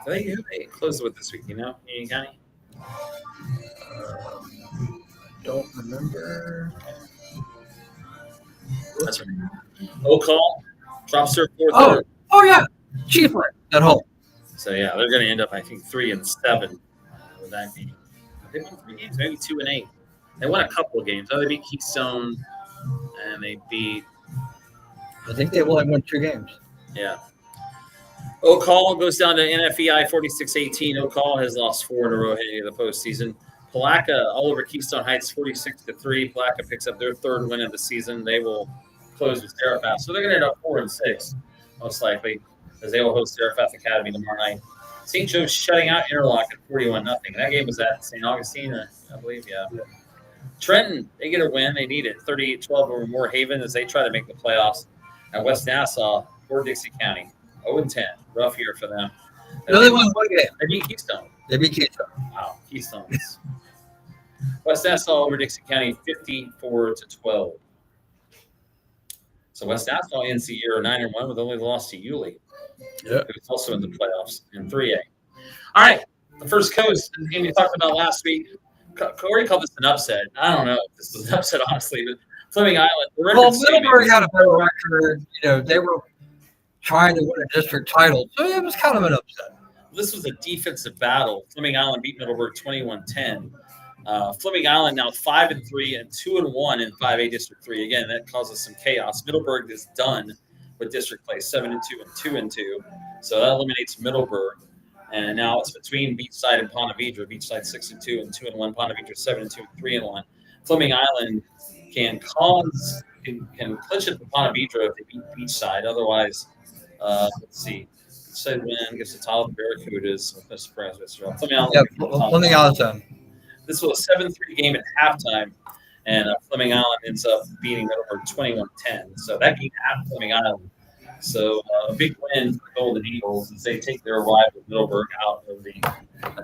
They closed with this week, Union County? Don't remember. That's right. O'Call drops their 4th. Oh yeah. Chiefland at home. So yeah, they're going to end up, I think, 3-7 with that game. They won 3 games, maybe 2-8. They won a couple of games. They beat Keystone, and they beat. I think they only won 2 games. Yeah. O'Call goes down to NFEI 46-18. O'Call has lost 4 in a row heading into the postseason. Palaca all over Keystone Heights 46-3. Palaca picks up their 3rd win of the season. They will close with Seraphat. So they're going to end up 4-6, most likely, as they will host Seraphat Academy tomorrow night. St. Joe's shutting out Interlock at 41-0. That game was at St. Augustine, I believe, yeah. Trenton, they get a win. They need it. 38-12 over Moore Haven as they try to make the playoffs. And West Nassau, Fort Dixie County, 0-10. Rough year for them. They only won 1 game. They beat Keystone. Wow, Keystone. West Nassau over Dixie County, 54-12. So West Nassau ends the year 9-1 with only the loss to Yulee. Yeah. Who's also in the playoffs in 3A. All right, the First Coast, the game we talked about last week. Corey called this an upset. I don't know if this is an upset, honestly, but Fleming Island. Middleburg had a better record. They were trying to win a district title, so it was kind of an upset. This was a defensive battle. Fleming Island beat Middleburg 21-10. Fleming Island now 5-3 and 2-1 in 5A District 3. Again, that causes some chaos. Middleburg is done with district play 7-2 and 2-2. So that eliminates Middleburg. And now it's between Beachside and Ponte Vedra. Beachside 6-2 and 2-1. Ponte Vedra 7-2 and 3-1. Fleming Island can clinch it for Ponte Vedra if they beat Beachside. Otherwise, let's see. Beachside win gets the title of Barracudas. No surprise, Fleming Island. This was a 7-3 game at halftime, and Fleming Island ends up beating Middleburg 21-10. So that game at Fleming Island. So a big win for the Golden Eagles as they take their rival Middleburg out of the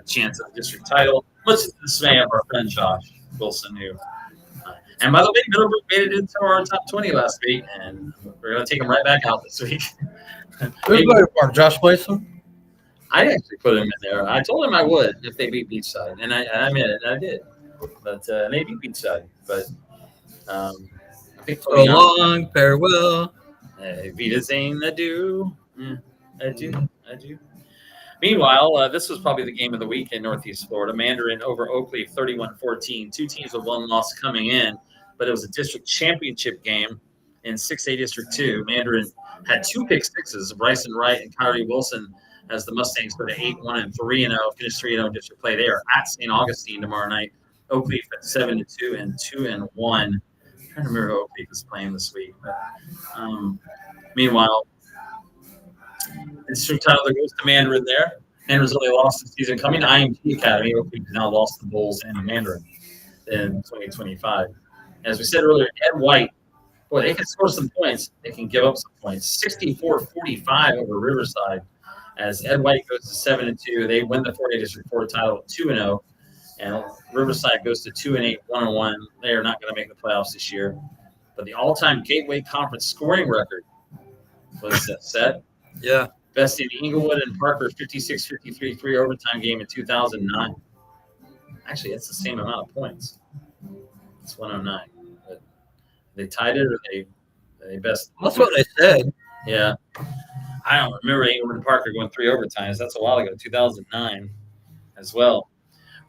chance of the district title. Much to the dismay of our friend Josh Wilson, and by the way, Middleburg made it into our top 20 last week, and we're going to take them right back out this week. Josh Wilson? I actually put him in there. I told him I would if they beat Beachside, and I meant it, and I did. But they beat Beachside. But I think so long, farewell. Wiedersehen, adieu. Adieu. Meanwhile, this was probably the game of the week in Northeast Florida. Mandarin over Oakley, 31-14. 2 teams with 1 loss coming in, but it was a district championship game in 6A District 2. Mandarin had 2 pick sixes, Bryson Wright and Kyrie Wilson, as the Mustangs go to 8-1 and 3-0, finish 3-0 district play. They are at St. Augustine tomorrow night. Oakley at 7-2 and 2-1. I'm trying to remember who Oakley is playing this week. But, meanwhile, district title that goes to Mandarin there. Mandarin's only lost the season coming to IMT Academy. Oakley has now lost the Bulls and Mandarin in 2025. As we said earlier, Ed White, boy, they can score some points. They can give up some points. 64-45 over Riverside. As Ed White goes to 7-2, they win the 4A District 4 title 2-0, and Riverside goes to 2-8, 1-1. They are not going to make the playoffs this year. But the all-time Gateway Conference scoring record was set. Yeah. Besting Inglewood and Parker 56-53 3 overtime game in 2009. Actually, that's the same amount of points. It's 109. But they tied it, or they best. That's what they said. Yeah. I don't remember Inglewood and Parker going 3 overtimes. That's a while ago, 2009 as well.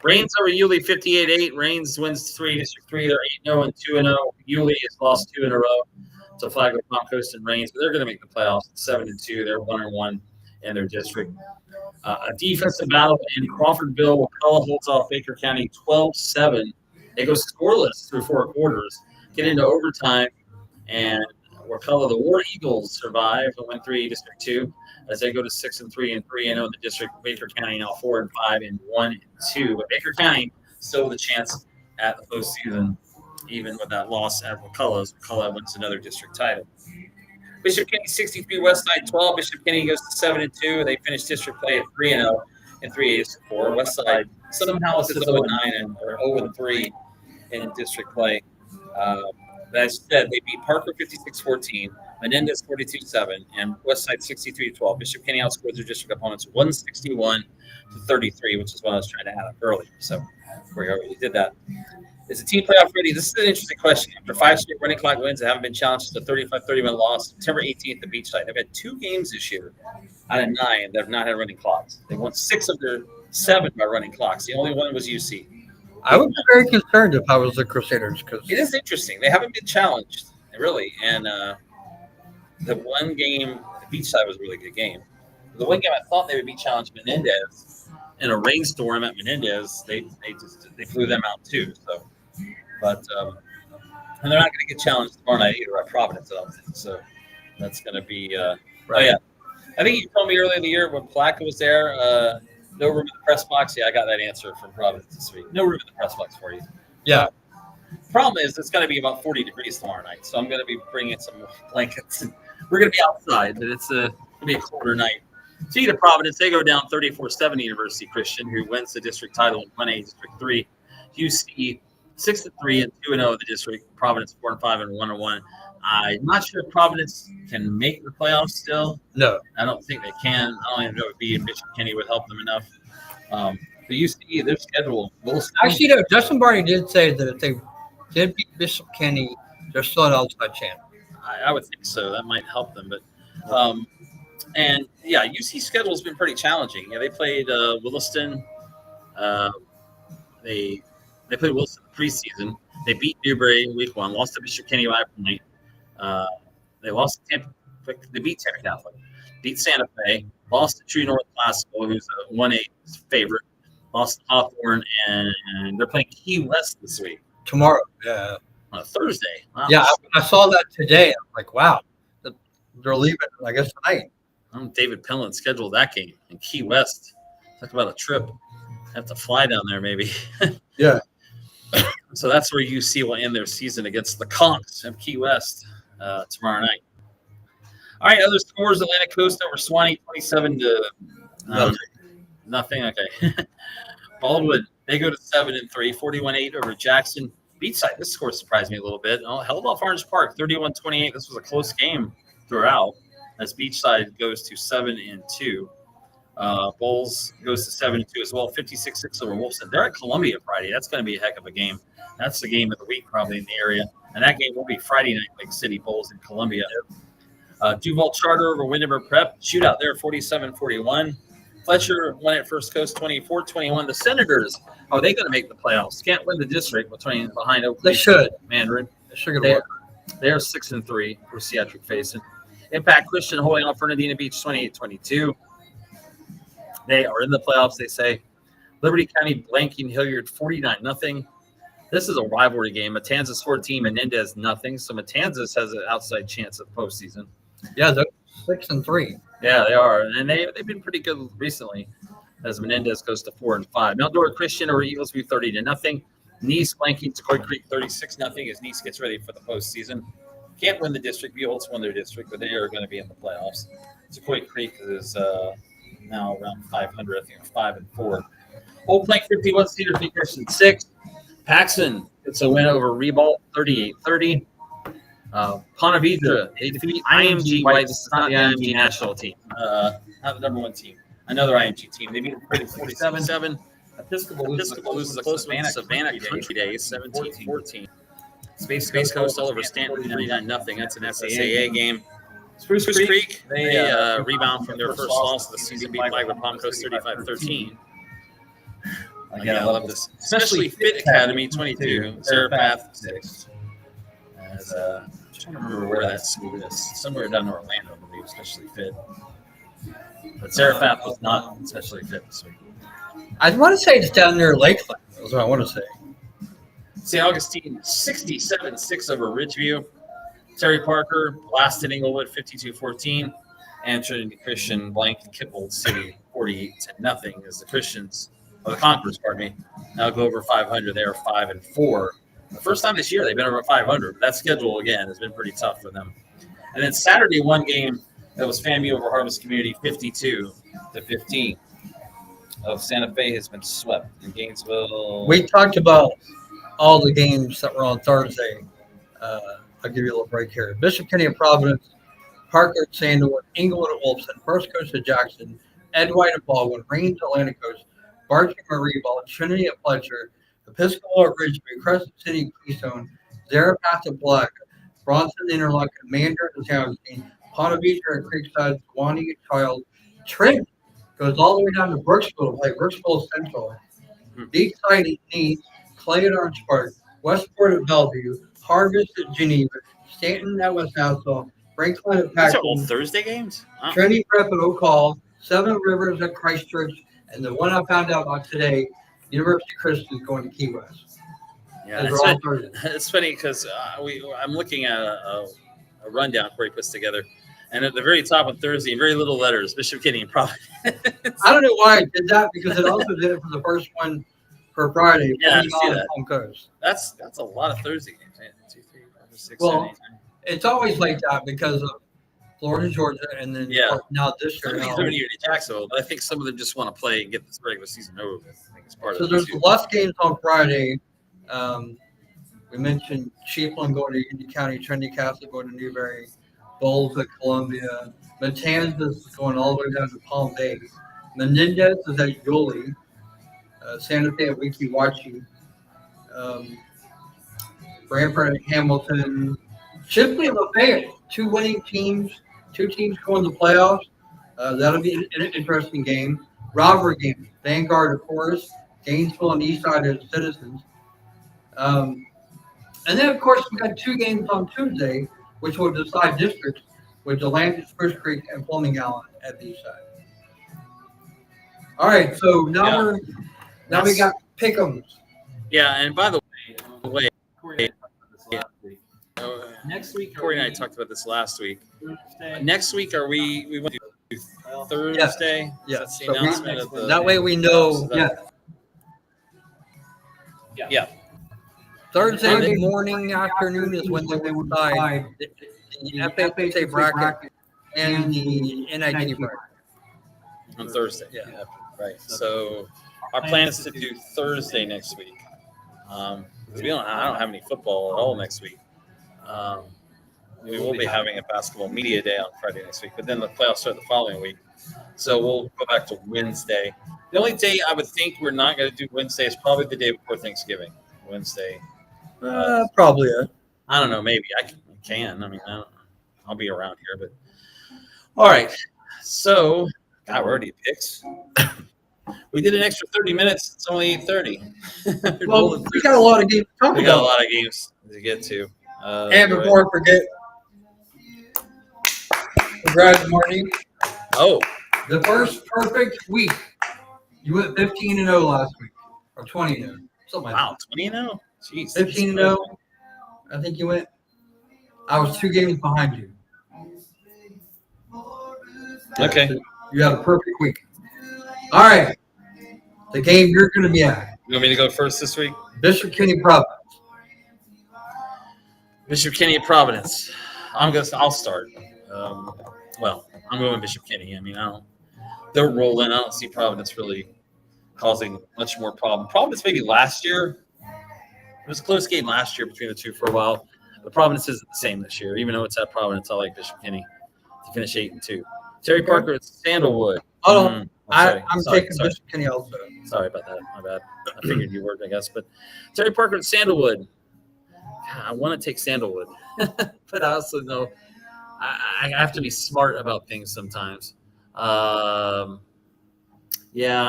Rains over Yulee 58-8. Rains wins 3 District 3. They're 8-0 and 2-0. Yulee has lost 2 in a row to Flagler, Palm Coast, and Rains, but they're going to make the playoffs at 7-2. They're 1-1 in their district. A defensive battle in Crawfordville. McCullough holds off Baker County 12-7. They go scoreless through 4 quarters, get into overtime, and McCullough, the War Eagles, survive and win 3 District 2 as they go to 6-3 and 3-0 in the district. Baker County now 4-5 and 1-2. But Baker County still with a chance at the postseason, even with that loss at McCullough. McCullough wins another district title. Bishop Kenny 63, Westside 12. Bishop Kenny goes to 7-2. They finish district play at 3-0 and 3-4. Westside somehow is 0-9 and or 0-3 in district play. As I said, they beat Parker 56-14, Menendez 42-7, and Westside 63-12. Bishop Kenny outscored their district opponents 161-33, which is what I was trying to add up earlier. So we already did that. Is the team playoff ready? This is an interesting question. After 5 straight running clock wins, they haven't been challenged to a 35-31 loss. September 18th at Beachside. They've had 2 games this year out of 9 that have not had running clocks. They won 6 of their 7 by running clocks. The only one was UC. I would be very concerned if I was the Crusaders because it is interesting. They haven't been challenged, really. And the one game, the Beachside was a really good game. The one game I thought they would be challenged Menendez in a rainstorm at Menendez, they flew them out too. So, but and they're not going to get challenged tomorrow night either at Providence, I don't think. So that's going to be right. Oh yeah, I think you told me earlier in the year when Plaka was there. No room in the press box. Yeah, I got that answer from Providence this week. No room in the press box for you. Yeah. Problem is, it's going to be about 40 degrees tomorrow night, so I'm going to be bringing some blankets. We're going to be outside, but it's going to be a colder night. See to Providence, they go down 34-7 University Christian, who wins the district title in 1A District 3. UC 6-3 and 2-0 in the district. Providence 4-5 and 1-1. I'm not sure if Providence can make the playoffs still. No. I don't think they can. I don't even know if being Bishop Kenny would help them enough. The UC, their schedule. Actually, no, Justin Barney did say that if they did beat Bishop Kenny, they're still an outside chance. I would think so. That might help them. But and yeah, UC schedule has been pretty challenging. Yeah, they played Williston. They played Williston preseason. They beat Newberry in week 1. Lost to Bishop Kenny by a point. They lost to Tampa. They beat Tampa Catholic. Beat Santa Fe. Lost to True North Classical, who's a 1A favorite. Lost to Hawthorne, and they're playing Key West this week. Tomorrow. Yeah. On a Thursday. Wow. Yeah, I saw that today. I'm like, wow. They're leaving, I guess, tonight. David Pallman scheduled that game in Key West. Talk about a trip. Have to fly down there, maybe. Yeah. So that's where UC will end their season against the Conks of Key West tomorrow night. All right, other scores: Atlantic Coast over Swanee, 27 to nothing. Okay. Baldwin, they go to 7-3, 41-8 over Jackson. Beachside, this score surprised me a little bit. Held off Orange Park, 31-28. This was a close game throughout. As Beachside goes to 7-2. Bulls goes to 7-2 as well, 56-6 over Wolfson. They're at Columbia Friday. That's going to be a heck of a game. That's the game of the week probably in the area. And that game will be Friday night, Lake City Bulls in Columbia. Duval Charter over Windermere Prep. Shootout there, 47-41. Fletcher won at First Coast, 24-21. The Senators, are they going to make the playoffs? Can't win the district behind Oak. They should. Mandarin. They're 6-3 for Seatric facing. Impact Christian holding off Fernandina Beach 28-22. They are in the playoffs, they say. Liberty County blanking Hilliard 49-0. This is a rivalry game. Matanzas 14, Menendez nothing. So Matanzas has an outside chance of postseason. Yeah, they're 6-3. Yeah, they are. And they've been pretty good recently as Menendez goes to 4-5. Meldora Christian over Eaglesview 30-0. Nice blanking Sequoia Creek 36-0 as Nice gets ready for the postseason. Can't win the district. Buell's won their district, but they are going to be in the playoffs. Sequoia Creek is now around 500, I think 5-4. Old Plank 51, Cedar Creek Christian 6. Paxson gets a win over Rebault 38-30. Ponte Vedra, they defeat IMG White. This is not the IMG national team, not the number 1 team. Another IMG team. They beat them 47-7. Episcopal loses a close one. Savannah Country Days 17-14. Space Coast all over Stanton 99-0. That's an SSAA game. Spruce Creek, they rebound from their first loss of the season, beat Flagler Palm Coast 35-13. Again, I love this. Especially Fit Academy 22, Serapath 6. As I'm trying to remember where that school is. Somewhere down in Orlando, I believe, especially Fit. But Seraphat was not especially fit this week. I want to say it's down near Lakeland. That's what I want to say. St. Augustine 67-6 over Ridgeview. Terry Parker blasted Inglewood 52-14. And Trinity Christian blanked Kipple City 48-0 as the Conquerors, now go over 500. They are 5-4. The first time this year they've been over 500. But that schedule again has been pretty tough for them. And then Saturday, one game that was FAMU over Harvest Community 52-15. Of Santa Fe has been swept in Gainesville. We talked about all the games that were on Thursday. I'll give you a little break here. Bishop Kenny of Providence, Parker at Sandalwood, Inglewood at Wolfson, First Coast at Jackson, Ed White at Baldwin, Rains at Atlantic Coast, Barton at Marieville, Trinity at Fletcher, Episcopal at Ridgeview, Crescent City at Keystone, Zarephath at Black, Bronson Interlochen, Mander at Townsend, Ponte Vedra at Creekside, Sewanee at Child, Trinity goes all the way down to Brooksville to play Brooksville Central, Deep Side at Neat, Clay at Orange Park, Westport at Bellevue, Harvest at Geneva, Stanton at West Nassau, Franklin at These are Paxton, all Thursday games? Wow. Trinity Prep at Oak Hall, Seven Rivers at Christchurch, and the one I found out about today, University Christian is going to Key West. Yeah, Those are all Thursday. it's funny because I'm looking at a rundown Corey puts together. And at the very top of Thursday, in very little letters, Bishop Kenny and Providence. I don't know why I did that because it also did it for the first one for Friday. Yeah, I see that. Home Coast. That's a lot of Thursday games. 1, 2, 3, 4, 5, 6, Well, 7, 8, 9. It's always like that because of Florida, Georgia, and then now this year. Some of you in Jacksonville, but I think some of them just want to play and get this regular season over with. I think it's part So of it. there's too. less games on Friday. We mentioned Chiefland going to Union County, Trinity Catholic going to Newberry, Bowles at Columbia, Matanzas is going all the way down to Palm Bay, Menendez is at Yulee, Santa Fe at Weeki Wachi, Brantford at Hamilton, Shipley and Lafayette, two winning teams, two teams going to the playoffs. That'll be an interesting game. Rivalry game, Vanguard at Forest, Gainesville and Eastside at Citizens. And then, of course, we got two games on Tuesday, which will decide districts with Delaney, Spruce Creek, and Fleming Allen at the east side. All right, so now we got pick'ems. Yeah, and by the way, Next week, Corey and I talked about this last week. Next week, are we want to do Thursday? Yeah. That's the So announcement of the. that way we know. Yeah. Thursday morning, afternoon is when they will decide the FHSAA bracket and the NIT bracket. On Thursday. Yeah. Right. So our plan is to do Thursday next week. Because I don't have any football at all next week. We will be having a basketball media day on Friday next week, but then the playoffs start the following week. So we'll go back to Wednesday. The only day I would think we're not going to do Wednesday is probably the day before Thanksgiving. Wednesday. Probably. I don't know. Maybe I can. I mean, I'll be around here, but all right. So, God, we're already picks. We did an extra 30 minutes. It's only 8:30. Well, we got a lot of games to talk We got a about. lot of games to get to. And before I forget, congrats, Marty. Oh, The first perfect week. You went 15-0 last week, or 20-0, something like wow, 20-0. Jeez. that. 15-0, I think you went. I was 2 games behind you. Okay. So you had a perfect week. All right. The game you're going to be at, You want me to go first this week? Bishop Kenny Providence. Bishop Kenny at Providence. I'll start. Well, I'm going Bishop Kenny. I mean, they're rolling. I don't see Providence really causing much more problem. Providence maybe last year. It was a close game last year between the two for a while. But Providence isn't the same this year. Even though it's at Providence, I like Bishop Kenny to finish 8-2. Terry Parker at Sandalwood. Hold on. I'm Sorry. taking Bishop Kenny also. Sorry about that. My bad. I figured you were, I guess. But Terry Parker at Sandalwood. I want to take Sandalwood, but I also know I have to be smart about things sometimes. Yeah,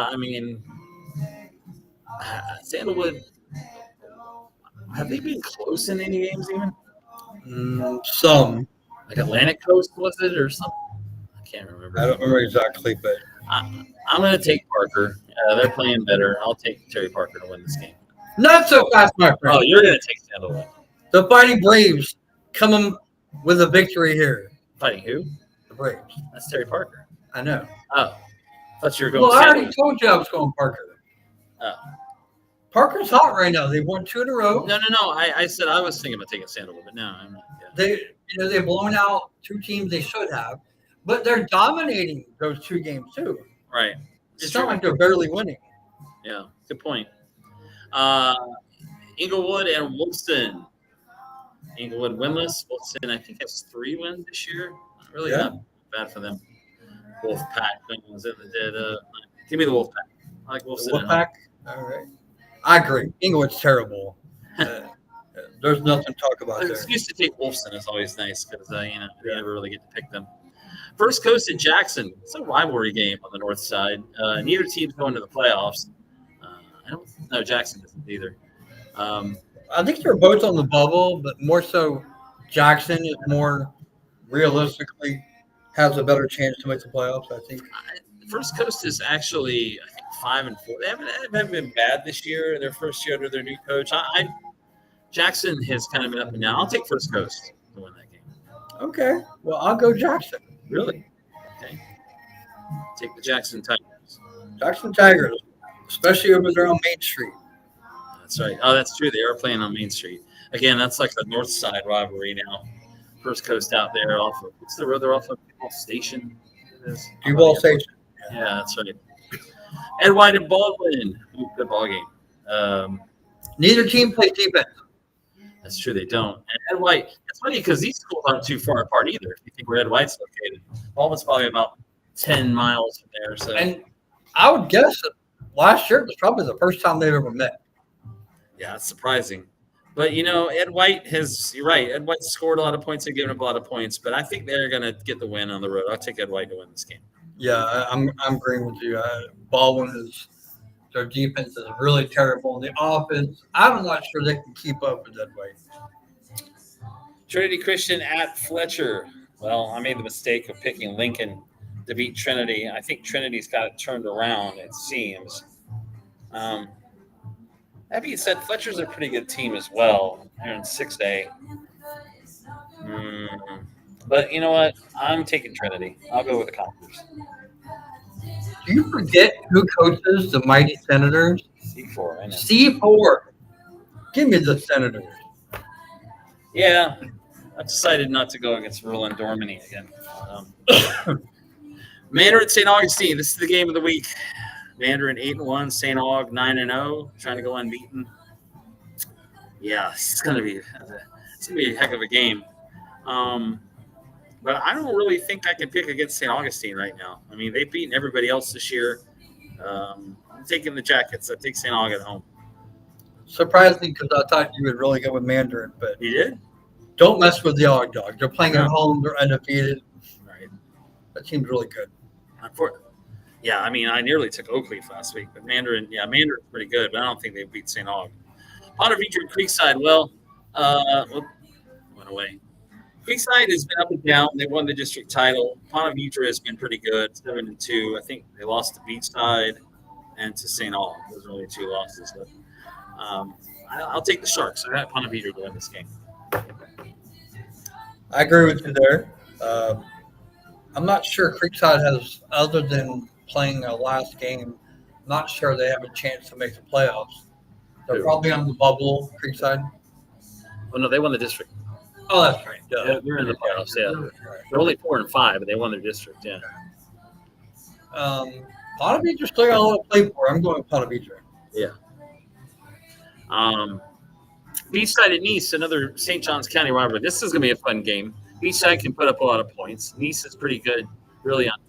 I mean, Sandalwood, have they been close in any games even? Some. Like Atlantic Coast, was it, or something? I can't remember. I don't remember exactly, but I'm going to take Parker. They're playing better. I'll take Terry Parker to win this game. not so fast, my friend. Oh, you're going to take Sandalwood. The Fighting Braves coming with a victory here. Fighting who? The Braves. That's Terry Parker. I know. Oh, I thought you were going Well, I already Sandalwood. told you I was going Parker. Oh. Parker's hot right now. They won 2 in a row. No. I said I was thinking about taking Sandalwood, but no, I'm not. Yeah. They've blown out 2 teams they should have, but they're dominating those 2 games too. Right. It's not like they're barely winning. Yeah, good point. Inglewood and Wolfson. Inglewood winless. Wolfson, I think, has 3 wins this year. Really not bad for them. Wolfpack was it? Give me the Wolfpack. I like Wolfson. Wolfpack. All right. I agree. Inglewood's terrible. There's nothing to talk about An there. excuse to take Wolfson is always nice because they never really get to pick them. First Coast at Jackson. It's a rivalry game on the north side. Neither team's going to the playoffs. I don't know Jackson isn't either. I think they're both on the bubble, but more so Jackson is more realistically has a better chance to make the playoffs, I think. First Coast is actually, I think, 5-4. They haven't been bad this year. Their first year under their new coach. Jackson has kind of been up and down. I'll take First Coast to win that game. Okay. Well, I'll go Jackson. Really? Okay. Take the Jackson Tigers. Jackson Tigers, especially over there on Main Street. That's right. Oh, that's true. They are playing on Main Street. Again, that's like the north side rivalry now. First Coast out there off of, what's the road they're off of? Duval Station? Duval Station. Yeah, that's right. Ed White and Baldwin. Ooh, good ball game. Neither team plays defense. That's true. They don't. And Ed White, it's funny because these schools aren't too far apart either. If you think where Ed White's located, Baldwin's probably about 10 miles from there. So, And I would guess that last year was probably the first time they've ever met. yeah, it's surprising. But, Ed White you're right. Ed White scored a lot of points and given up a lot of points, but I think they're going to get the win on the road. I'll take Ed White to win this game. Yeah, I'm agreeing with you. Baldwin their defense is really terrible. The offense, I'm not sure they can keep up with that way. Trinity Christian at Fletcher. Well, I made the mistake of picking Lincoln to beat Trinity. I think Trinity's got it turned around, it seems. That being said, Fletcher's a pretty good team as well here in 6A. But you know what? I'm taking Trinity. I'll go with the Conquerors. Do you forget who coaches the Mighty Senators? C4, I know. C4. Give me the Senators. Yeah, I've decided not to go against Roland Dormany again. Mandarin St. Augustine. This is the game of the week. Mandarin 8-1, St. Aug 9-0, trying to go unbeaten. Yeah, it's gonna be a heck of a game. But I don't really think I can pick against St. Augustine right now. I mean, they've beaten everybody else this year. I'm taking the Jackets. I take St. Aug at home. Surprising because I thought you would really go with Mandarin, but You did? don't mess with the Aug Dogs. They're playing at home. They're undefeated. Right. That team's really good. Yeah, I mean, I nearly took Oakleaf last week, but Mandarin's pretty good, but I don't think they beat St. Aug. Ponte Vedra Creekside, went away. Creekside has been up and down. They won the district title. Ponte Vedra has been pretty good, 7-2. I think they lost to Beachside and to St. Aug. Those are only 2 losses. But I'll take the Sharks. I got Ponte Vedra to win this game. I agree with you there. I'm not sure Creekside has, other than playing a last game, not sure they have a chance to make the playoffs. They're probably on the bubble, Creekside. Oh, no, they won the district. Oh, that's right. Yeah, they're in the playoffs, yeah. They're only 4-5, but they won their district, yeah. Ponte Vedra still got a lot to play for. I'm going with Ponte Vedra. Yeah. Beachside at Nice, another St. Johns County rivalry. This is going to be a fun game. Beachside can put up a lot of points. Nice is pretty good, really, on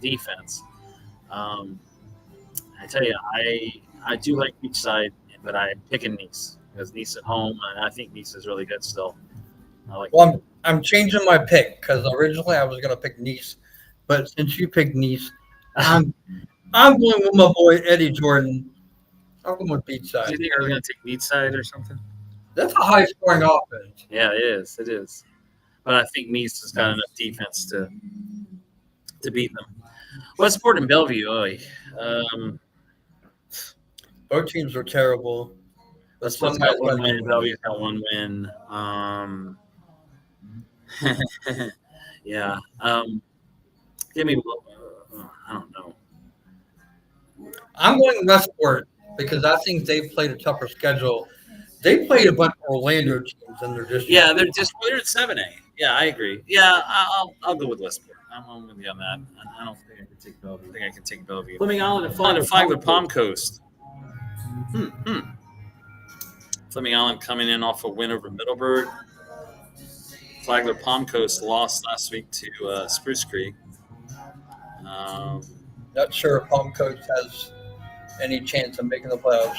defense. I tell you, I do like Beachside, but I'm picking Nice because Nice at home, and I think Nice is really good still. Well, I'm changing my pick because originally I was going to pick Nice, but since you picked Nice, I'm going with my boy Eddie Jordan. I'm going with Beachside. Do you think I was going to take Beachside or something? That's a high-scoring offense. Yeah, it is. It is. But I think Nice has got enough defense to to beat them. Westport and Bellevue. Both teams are terrible. Westport's got one win. Bellevue's got one win. Yeah. Give me. I don't know. I'm going Westport because I think they've played a tougher schedule. They played a bunch of Orlando teams in their district. Yeah, they're at 7A. Yeah, I agree. Yeah, I'll go with Westport. I'm with you on that. I don't think I can take Bellevue. I think I can take Bellevue. Fleming Island and Flagler Palm Coast. Fleming Island coming in off a win over Middleburg. Flagler Palm Coast lost last week to Spruce Creek. Not sure if Palm Coast has any chance of making the playoffs,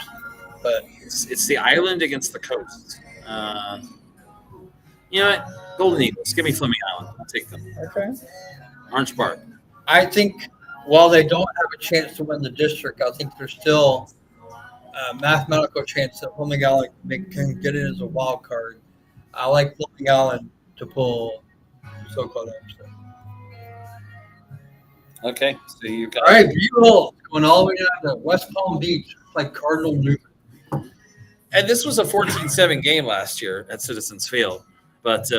but it's the island against the coast. You know what? Golden Eagles. Give me Fleming Island. I'll take them. okay. Orange Park. I think while they don't have a chance to win the district, I think there's still a mathematical chance that Fleming Island can get it as a wild card. I like Fleming Island to pull so-called upset. Okay, so you got. All right, Buell going all the way down to West Palm Beach, like Cardinal Newman. And this was a 14-7 game last year at Citizens Field. But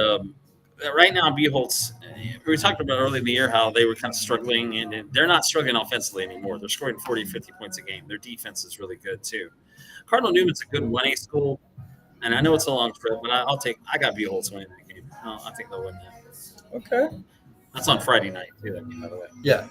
right now, Buchholz, we talked about early in the year how they were kind of struggling, and they're not struggling offensively anymore. They're scoring 40, 50 points a game. Their defense is really good, too. Cardinal Newman's a good 1A school, and I know it's a long trip, but I got Buchholz winning that game. I think they'll win that. Okay. That's on Friday night, too, that game, by the way. Yeah.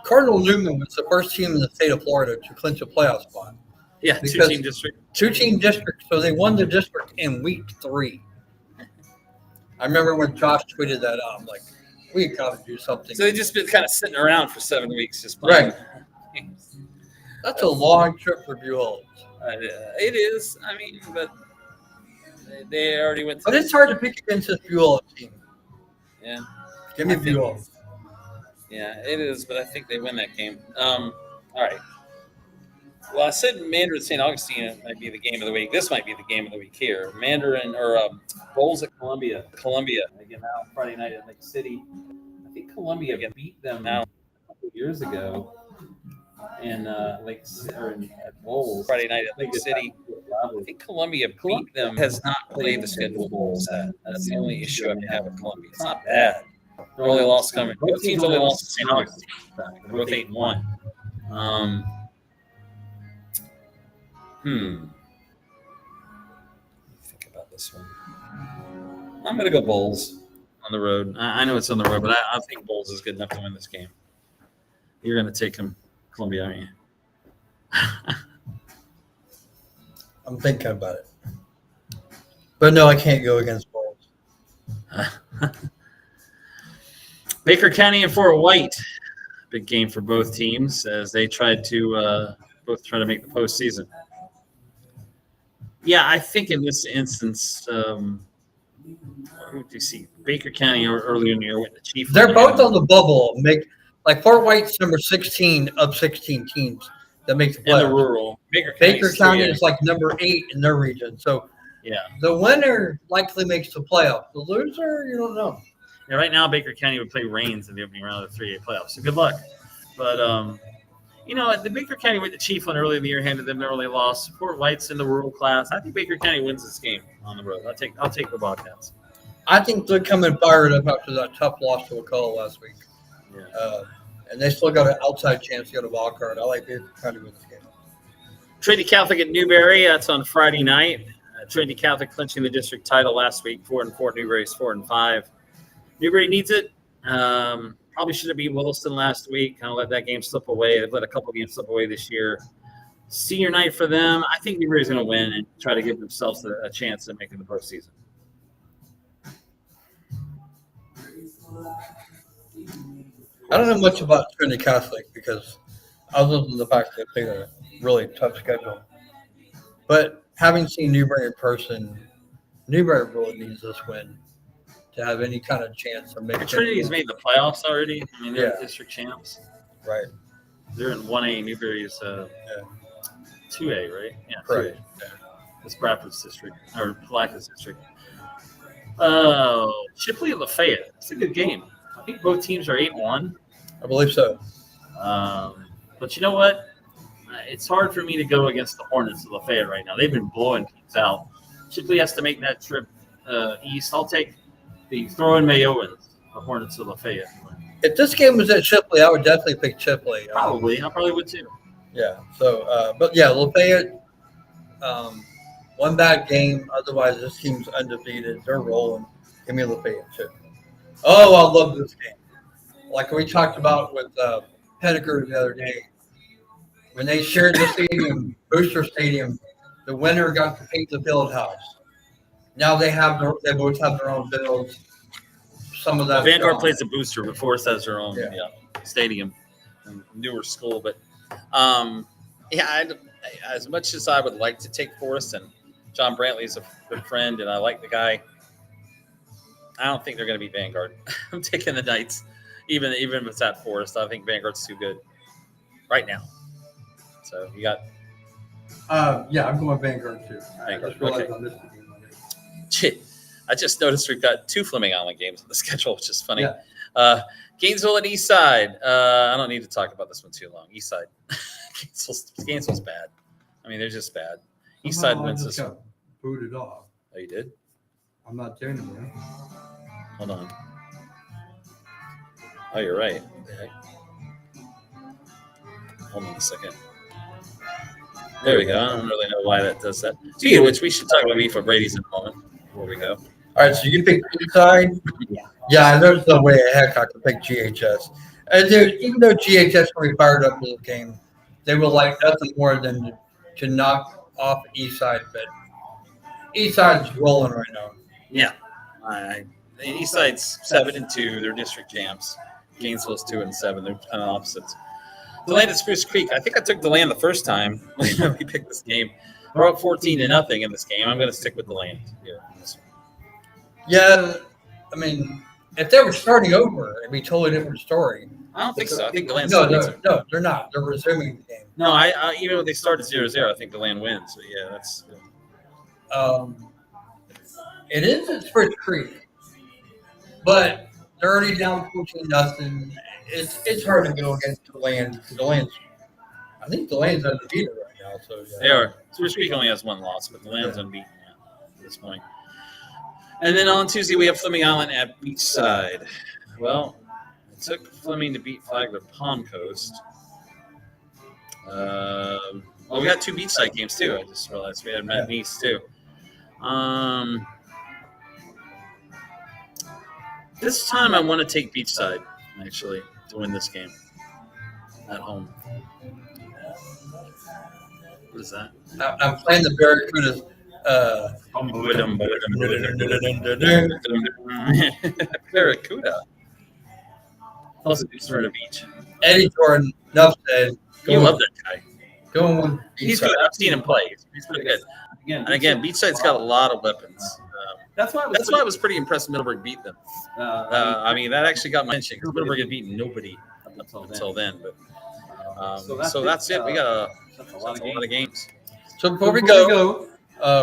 Cardinal Newman was the first team in the state of Florida to clinch a playoff spot. Yeah, two-team district. Two-team district, so they won the district in week 3. I remember when Josh tweeted that out. I'm like, we got to do something. So they just been kind of sitting around for 7 weeks just playing. Right. That's a long trip for Buchholz. It is. I mean, but they already went. But it's hard to pick against this Buchholz team. Yeah. Give me Buchholz. Yeah, it is, but I think they win that game. All right. Well, I said Mandarin St. Augustine might be the game of the week. This might be the game of the week here. Mandarin or Bowls at Columbia. Again, now Friday night at Lake City. I think Columbia beat them now a couple years ago in at Bowls. Friday night at Lake City. I think Columbia beat them. Has not played the schedule Bowls at. That's the only issue I have with Columbia. It's not bad. Their only loss coming. Both teams only lost to St. Augustine. They're both 8-1. Think about this one. I'm going to go Bulls on the road. I know it's on the road, but I think Bulls is good enough to win this game. You're going to take them, Columbia, aren't you? I'm thinking about it. But no, I can't go against Bulls. Baker County and Fort White. Big game for both teams as they tried to both try to make the postseason. Yeah, I think in this instance, who do you see? Baker County earlier in the year with the Chief. They're both on the bubble. Fort White's number 16 of 16 teams that make the playoffs. In the rural. Baker County is like number 8 in their region. So yeah, the winner likely makes the playoffs. The loser, you don't know. Yeah, right now Baker County would play Rains in the opening round of the 3A playoffs. So good luck. But the Baker County with the Chief one early in the year handed them their early loss. Fort White's in the rural class. I think Baker County wins this game on the road. I'll take the Bobcats. I think they're coming fired up after that tough loss to Wakulla last week. Yeah. And they still got an outside chance to get a wild card. I like Baker County with this game. Trinity Catholic at Newberry. That's on Friday night. Trinity Catholic clinching the district title last week. 4-4. Newberry's 4-5. Newberry needs it. Probably should have beat Williston last week. Kind of let that game slip away. They've let a couple games slip away this year. Senior night for them. I think Newberry's going to win and try to give themselves a chance at making the postseason. I don't know much about Trinity Catholic because other than the fact that they played a really tough schedule. But having seen Newberry in person, Newberry really needs this win to have any kind of chance of making. Trinity's made the playoffs already. I mean, they're district champs. Right. They're in 1A. Newberry's 2A, right? Yeah, correct. 2A. Yeah. It's Bradford's district or Palaca's district. Shipley and Lafayette. It's a good game. I think both teams are 8-1. I believe so. But you know what? It's hard for me to go against the Hornets of Lafayette right now. They've been blowing teams out. Shipley has to make that trip east. I'll take the throw-in Mayowans, the Hornets of Lafayette. If this game was at Shipley, I would definitely pick Shipley. Probably. I probably would too. Yeah. So, but yeah, Lafayette, one bad game. Otherwise, this team's undefeated. They're rolling. Give me Lafayette too. Oh, I love this game. Like we talked about with Pettigrew the other day. When they shared the stadium, Booster Stadium, the winner got to paint the field house. Now they both have their own fields. Some of that. Vanguard plays the Booster, but Forest has their own stadium, newer school. But as much as I would like to take Forest, and John Brantley's a good friend, and I like the guy, I don't think they're going to beat Vanguard. I'm taking the Knights, even if it's at Forest. I think Vanguard's too good right now. So you got. Yeah, I'm going Vanguard too. Vanguard. Okay. I just noticed we've got 2 Fleming Island games on the schedule, which is funny. Yeah. Gainesville and Eastside. I don't need to talk about this one too long. Eastside. Gainesville's bad. I mean, they're just bad. Eastside wins this one. Booted off. Oh, you did? I'm not there anymore. Hold on. Oh, you're right. Hold on a second. There we go. I don't really know why that does that. Speaking of which, we should talk about Beef Brady's in a moment. Before we go. All right, so you pick Eastside? Yeah, there's no way the heck I could pick GHS. And even though GHS will be fired up for the game, they will like nothing more than to knock off Eastside. But Eastside's rolling right now. Yeah. Eastside's 7-2. They're district champs. Gainesville's 2-7. They're kind of opposites. DeLand at Spruce Creek. I think I took DeLand the first time we picked this game. We're up 14-0 in this game. I'm going to stick with DeLand here. Yeah, I mean, if they were starting over, it'd be a totally different story. I don't think so. I think DeLand No, they're not. They're resuming the game. No, I even when they started 0-0, I think DeLand wins. But yeah, that's. It is at Spruce Creek, but they're already down 14-0. It's hard to go against DeLand. I think DeLand's undefeated right now. So yeah. They are. Spruce Creek only has 1 loss, but DeLand's unbeaten at this point. And then on Tuesday, we have Fleming Island at Beachside. Well, it took Fleming to beat Flagler Palm Coast. We got 2 Beachside games, too. I just realized we had Matt Nice, too. This time I want to take Beachside, actually, to win this game at home. What is that? I'm playing the Barracudas. Barracuda. Also, Smyrna Beach. Eddie Jordan, enough said. You love that guy. Going with He's good. I've seen him play. He's pretty good. Again, Beachside's got a lot of weapons. That's why I was pretty impressed Middleburg beat them. I mean, that actually got my attention because Middleburg had beaten nobody until then. But so that's it. We got a lot of games. So before we go,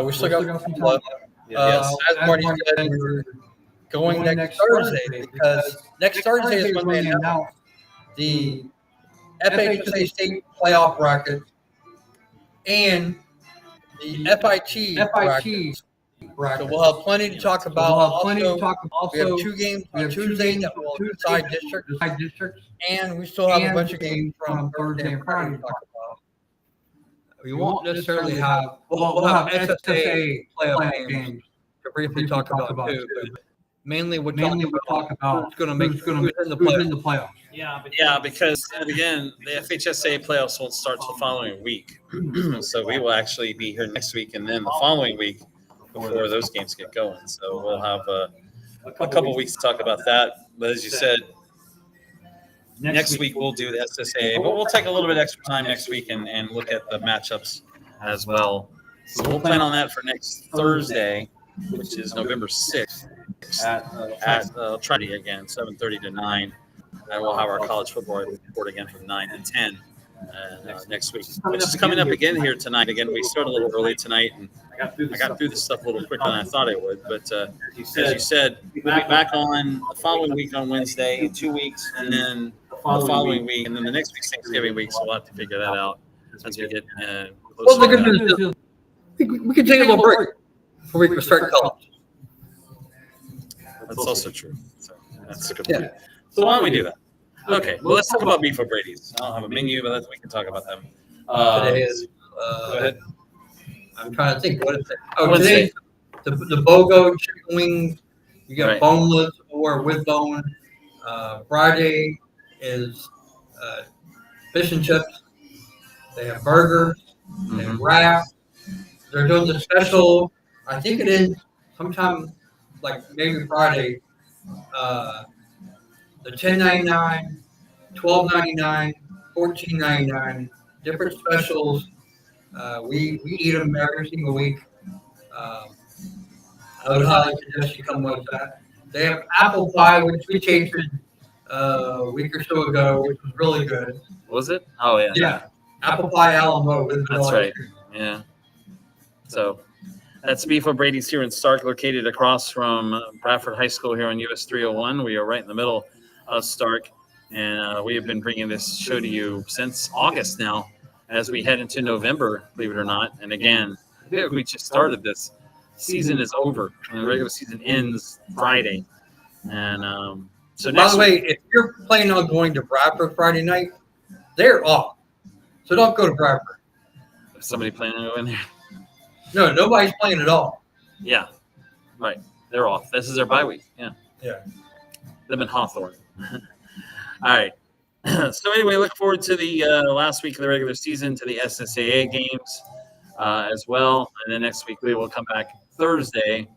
we still got some left. Yes. As Marty said, we're going next Thursday because next Thursday is when they announce the FHSAA state playoff bracket and the FIT bracket. So we'll have plenty to talk about. We have 2 games on Tuesday that will decide districts, and we still have a bunch of games from Thursday and Friday to talk about. We won't necessarily have. We'll have SSAA playoff games to briefly talk about too. But mainly we'll talk about who's going to make who's in the playoffs. Yeah, because again, the FHSAA playoffs won't start till the following week. So we will actually be here next week and then the following week before those games get going. So we'll have a couple weeks to talk about that. But as you said, next week we'll do the SSAA, but we'll take a little bit extra time next week and look at the matchups as well. So we'll plan on that for next Thursday, which is November 6th at Trinity again, 7:30 to 9. And we'll have our college football report again from 9 to 10 next week. Which is coming up again here tonight. Again, we start a little early tonight, and I got through this stuff a little quicker than I thought I would. But as you said, we'll be back on the following week on Wednesday, 2 weeks, and then the following week, and then the next week's Thanksgiving week. So we'll have to figure that out as we get closer. Well, look at this. We can take a little break before we can start college. That's also true. So that's a good point. So why don't we do that? Okay. Well, let's talk about Beef O'Brady's. I don't have a menu, but we can talk about them. Today is. Go ahead. I'm trying to think. What is it? Oh, today the BOGO chicken wings. You got boneless or with bone. Friday is fish and chips. They have burgers. They have wraps. They're doing the special. I think it is sometime like maybe Friday. The $10.99, $12.99, $14.99, different specials. We eat them every single week. I would highly suggest you come with that. They have apple pie, which we tasted a week or so ago, which was really good. Was it? Oh, yeah. Yeah. Apple pie Alamo with That's right. Yeah. So that's Beef O'Brady's here in Stark, located across from Bradford High School here on US 301. We are right in the middle of Stark, and we have been bringing this show to you since August now, as we head into November, believe it or not. And again, we just started this. Season is over, and the regular season ends Friday. And so by the way, if you're planning on going to Bradford Friday night, they're off. So don't go to Bradford. Is somebody planning on going there? No, nobody's playing at all. Yeah, right. They're off. This is their bye week. Yeah. Them in Hawthorne. All right. So anyway, look forward to the last week of the regular season, to the SSAA games as well. And then next week we will come back Thursday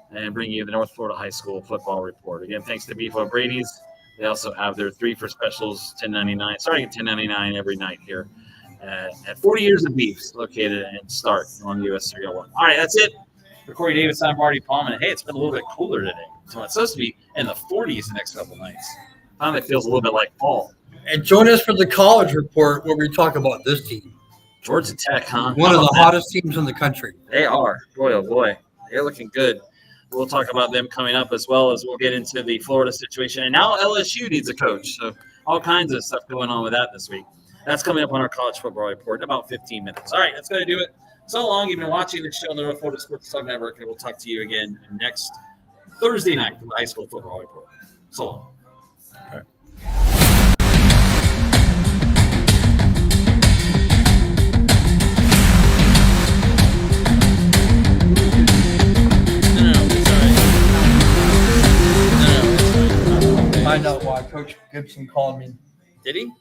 and bring you the North Florida High School football report. Again, thanks to Beef O'Brady's. They also have their 3 for specials, $10.99, starting at $10.99 every night here at 40 Years of Beefs, located in Stark on US 301. All right, that's it. For Corey Davis, I'm Marty Pallman. Hey, it's been a little bit cooler today. So it's supposed to be in the 40s the next couple nights. It feels a little bit like fall. And join us for the college report where we talk about this team. Georgia Tech, huh? One of the hottest teams in the country. They are. Boy, oh boy. They're looking good. We'll talk about them coming up, as well as we'll get into the Florida situation. And now LSU needs a coach. So all kinds of stuff going on with that this week. That's coming up on our college football report in about 15 minutes. All right, that's going to do it. So long. You've been watching the show on the North Florida Sports Talk Network, and we'll talk to you again next Thursday night for the high school football report. So long. All right. Find out why Coach Gibson called me. Did he?